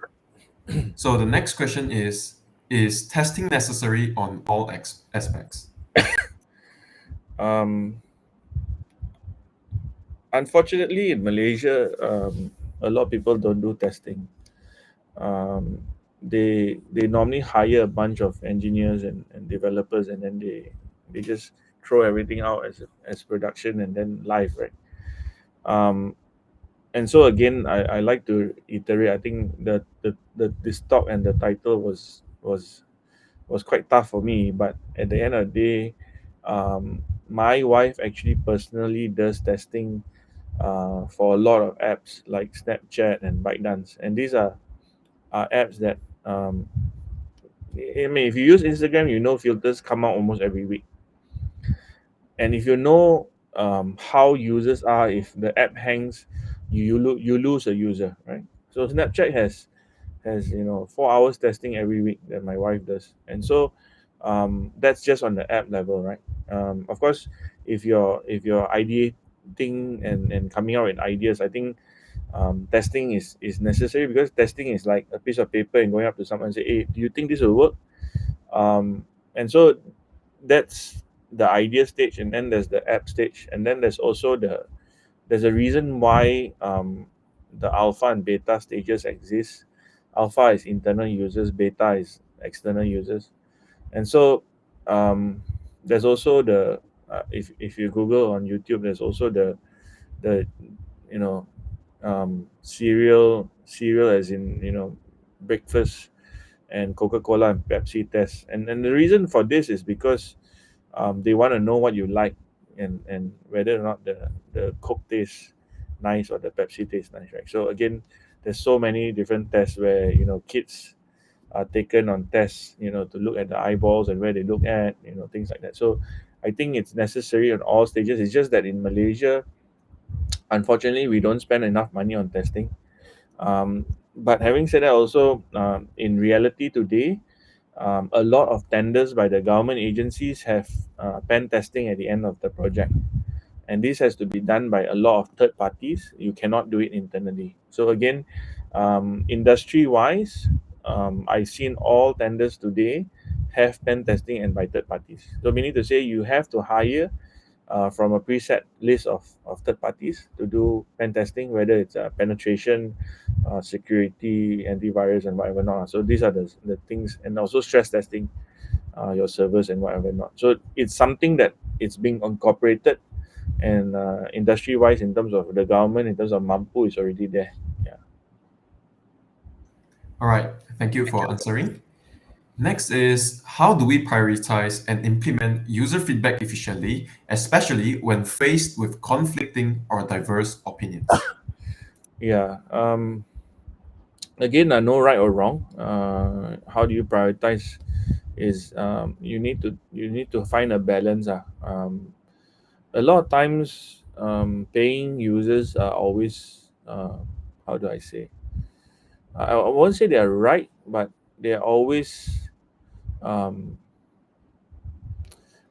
So the next question is testing necessary on all aspects? Unfortunately, in Malaysia, a lot of people don't do testing. They normally hire a bunch of engineers and developers, and then they just throw everything out as production and then live, right? And so again, I like to iterate. I think this talk and the title was quite tough for me, but at the end of the day, my wife actually personally does testing for a lot of apps like Snapchat and ByteDance, and these are apps that I mean, if you use Instagram, filters come out almost every week, and if how users are, if the app hangs, you lose a user, right? So Snapchat has 4 hours testing every week that my wife does, and so that's just on the app level, right? Of course, if you're ideating and coming out with ideas, I think testing is necessary, because testing is like a piece of paper and going up to someone and say, hey, do you think this will work? And so that's the idea stage, and then there's the app stage, and then there's a reason why the alpha and beta stages exist. Alpha is internal users, beta is external users, and so there's also the if you Google on YouTube, there's also the you know cereal as in breakfast, and Coca-Cola and Pepsi test. And the reason for this is because they want to know what you like, and whether or not the Coke tastes nice or the Pepsi tastes nice, right? So again, there's so many different tests where kids are taken on tests, to look at the eyeballs and where they look at, things like that. So I think it's necessary on all stages. It's just that in Malaysia, unfortunately, we don't spend enough money on testing. But having said that, also in reality today, a lot of tenders by the government agencies have pen testing at the end of the project, and this has to be done by a lot of third parties. You cannot do it internally. So again, industry wise, I've seen all tenders today have pen testing and by third parties. So meaning to say you have to hire from a preset list of third parties to do pen testing, whether it's penetration, security, antivirus, and whatever not. So these are the things, and also stress testing your servers and whatever not. So it's something that it's being incorporated, and industry wise, in terms of the government, in terms of Mampu, is already there. Yeah. All right, thank you for answering. Next is how do we prioritize and implement user feedback efficiently, especially when faced with conflicting or diverse opinions? Yeah. Again, no right or wrong. How do you prioritize? Is you need to find a balance. A lot of times, paying users are always how do I say? I won't say they're right, but they're always um,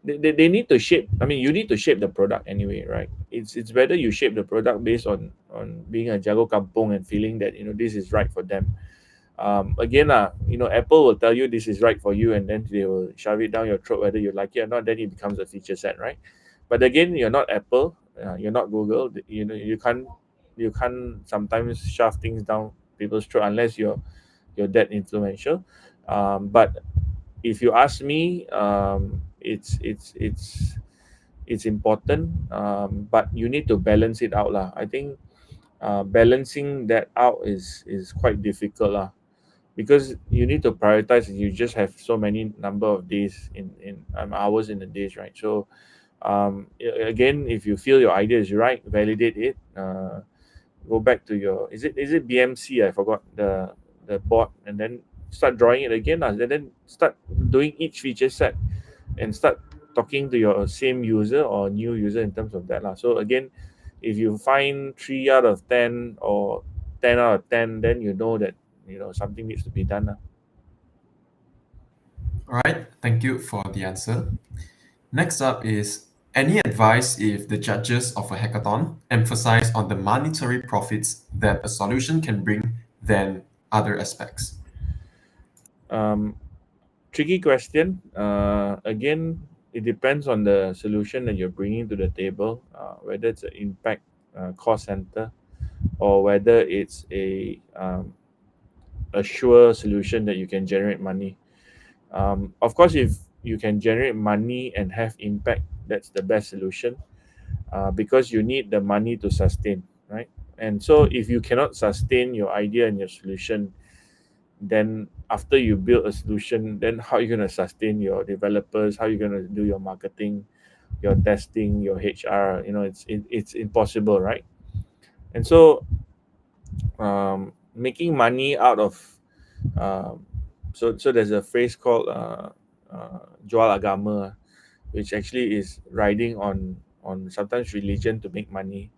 they need to shape. I mean, you need to shape the product anyway, right? It's better you shape the product based on being a jago kampung and feeling that this is right for them. Again, Apple will tell you this is right for you, and then they will shove it down your throat whether you like it or not. Then it becomes a feature set, right? But again, you're not Apple, you're not Google. You can't sometimes shove things down people's throat unless you're that influential. But if you ask me, it's important, but you need to balance it out, lah. I think balancing that out is quite difficult, lah, because you need to prioritize. You just have so many number of days in hours in the days, right? So again, if you feel your idea is right, validate it. Go back to your, is it BMC? I forgot the board, and then start drawing it again, and then start doing each feature set, and start talking to your same user or new user in terms of that, lah. So again, if you find 3 out of 10 or 10 out of 10, then you know that something needs to be done, lah. All right, thank you for the answer. Next up is any advice if the judges of a hackathon emphasize on the monetary profits that a solution can bring than other aspects? Tricky question. Again, it depends on the solution that you're bringing to the table, whether it's an impact cost center, or whether it's a sure solution that you can generate money. Of course, if you can generate money and have impact, that's the best solution, because you need the money to sustain, right? And so if you cannot sustain your idea and your solution, then after you build a solution, then how are you going to sustain your developers? How are you going to do your marketing, your testing, your HR? It's impossible, right? And so making money out of so there's a phrase called jual agama, which actually is riding on sometimes religion to make money.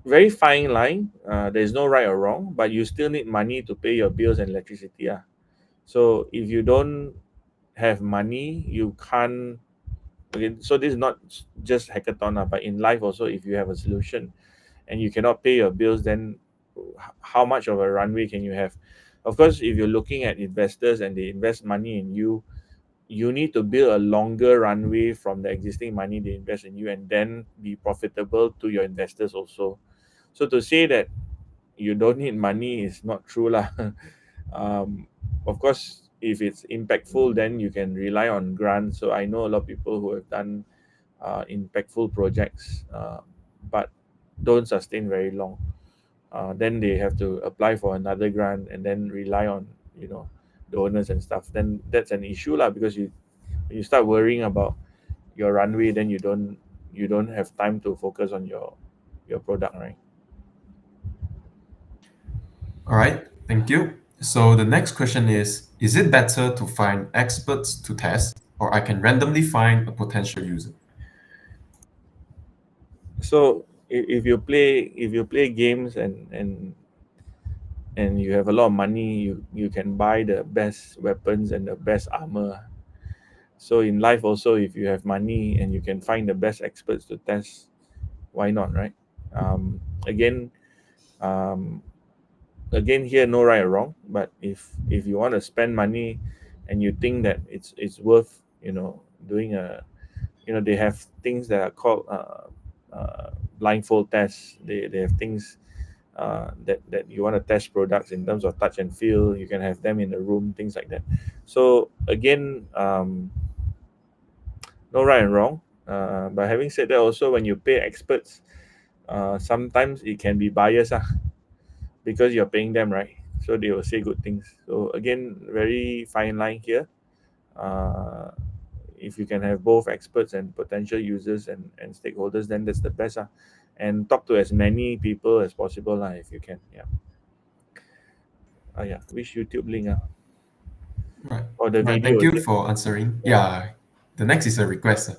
Very fine line. There's no right or wrong, but you still need money to pay your bills and electricity. So if you don't have money, you can't. Okay, so this is not just hackathon, but in life also, if you have a solution and you cannot pay your bills, then how much of a runway can you have? Of course, if you're looking at investors and they invest money in you, you need to build a longer runway from the existing money they invest in you, and then be profitable to your investors also. So to say that you don't need money is not true, lah. Of course, if it's impactful, then you can rely on grants. So I know a lot of people who have done impactful projects, but don't sustain very long. Then they have to apply for another grant and then rely on donors and stuff. Then that's an issue, lah, because you start worrying about your runway, then you don't have time to focus on your product, right? All right, thank you. So the next question is it better to find experts to test, or I can randomly find a potential user? So if you play games and and you have a lot of money, you can buy the best weapons and the best armor. So in life also, if you have money and you can find the best experts to test, why not, right? Again, um, again here, no right or wrong. But if you want to spend money and you think that it's worth, doing a, they have things that are called blindfold tests. They have things that you want to test products in terms of touch and feel. You can have them in the room, things like that. So again, no right and wrong. But having said that, also when you pay experts, sometimes it can be biased, because you're paying them, right? So they will say good things. So again, very fine line here. Uh, if you can have both experts and potential users and stakeholders, then that's the best. And talk to as many people as possible, if you can. Yeah. Yeah. Which YouTube link? Right. Or the Right. video? Thank you is it? for answering. Yeah. Yeah. The next is a request.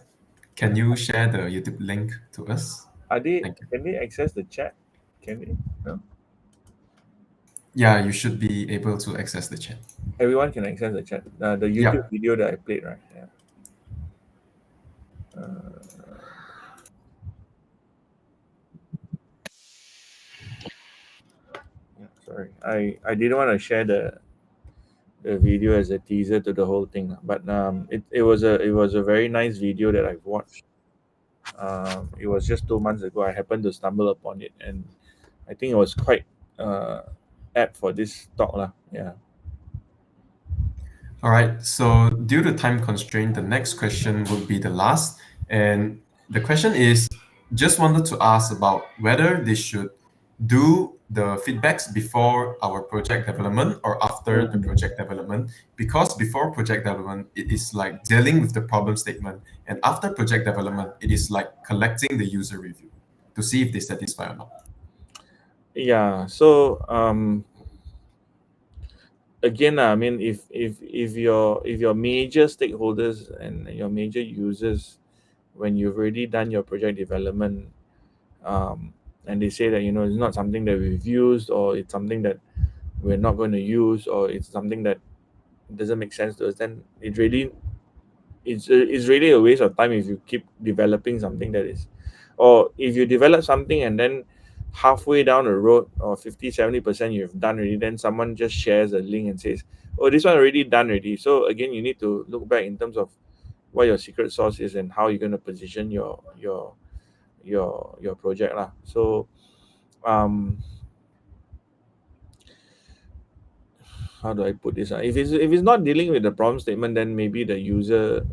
Can you share the YouTube link to us? Thank you. Can they access the chat? Can they? No? Yeah, you should be able to access the chat. Everyone can access the chat. The YouTube Yeah. video that I played, right? Yeah. Uh, yeah. Sorry, I didn't want to share the video as a teaser to the whole thing, but it was a very nice video that I've watched. It was just 2 months ago. I happened to stumble upon it, and I think it was quite uh, apt for this talk, lah. Yeah. All right. So due to time constraint, the next question would be the last. And the question is, just wanted to ask about whether they should do the feedbacks before our project development or after the project development. Because before project development, it is like dealing with the problem statement. And after project development, it is like collecting the user review to see if they satisfy or not. Yeah. So again, I mean, if your major stakeholders and your major users, when you've already done your project development, and they say that it's not something that we've used, or it's something that we're not going to use, or it's something that doesn't make sense to us, then it's really a waste of time if you keep developing something that is, or if you develop something and then halfway down the road, or 50-70% you've done already, then someone just shares a link and says, oh, this one already done already. So again, you need to look back in terms of what your secret sauce is and how you're going to position your project lah. So how do I put this? If it's not dealing with the problem statement, then maybe the user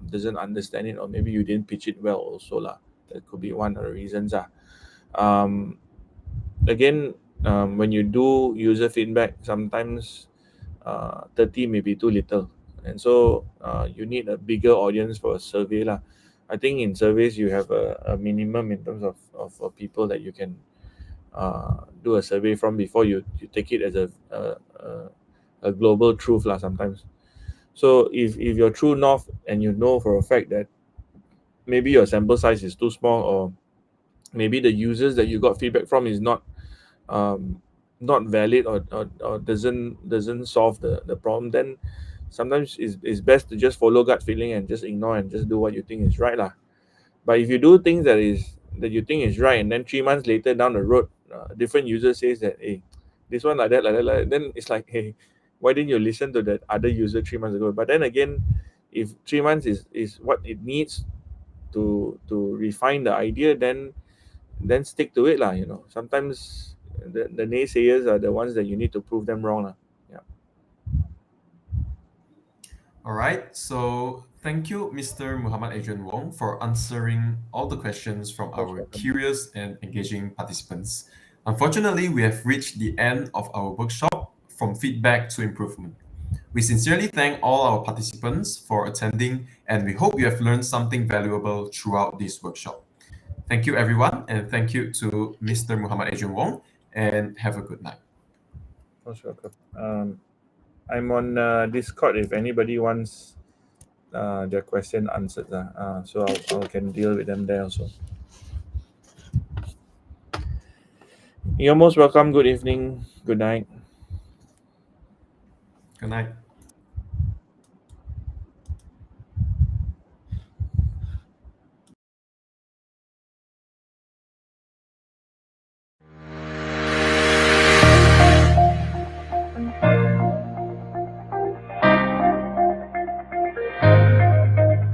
doesn't understand it, or maybe you didn't pitch it well also lah. That could be one of the reasons. Again, when you do user feedback, sometimes 30 may be too little, and so you need a bigger audience for a survey lah. I think in surveys you have a minimum in terms of people that you can do a survey from before you take it as a global truth lah sometimes. So if you're true north and you know for a fact that maybe your sample size is too small, or maybe the users that you got feedback from is not valid, or doesn't solve the problem, then sometimes it's best to just follow gut feeling and just ignore and just do what you think is right lah. But if you do things that you think is right, and then 3 months later down the road, different user says that, hey, this one like that, like that, like that, then it's like, hey, why didn't you listen to that other user 3 months ago? But then again, if 3 months is what it needs to refine the idea, then stick to it lah. Sometimes the naysayers are the ones that you need to prove them wrong lah. Yeah. All right. So thank you, Mr. Muhammad Adrian Wong, for answering all the questions from Most our welcome. curious and engaging participants. Unfortunately, we have reached the end of our workshop, From Feedback to Improvement. We sincerely thank all our participants for attending, and we hope you have learned something valuable throughout this workshop. Thank you, everyone, and thank you to Mr. Muhammad Adrian Wong, and have a good night. Most welcome. I'm on Discord if anybody wants their question answered. So I can deal with them there also. You're most welcome. Good evening. Good night. Good night.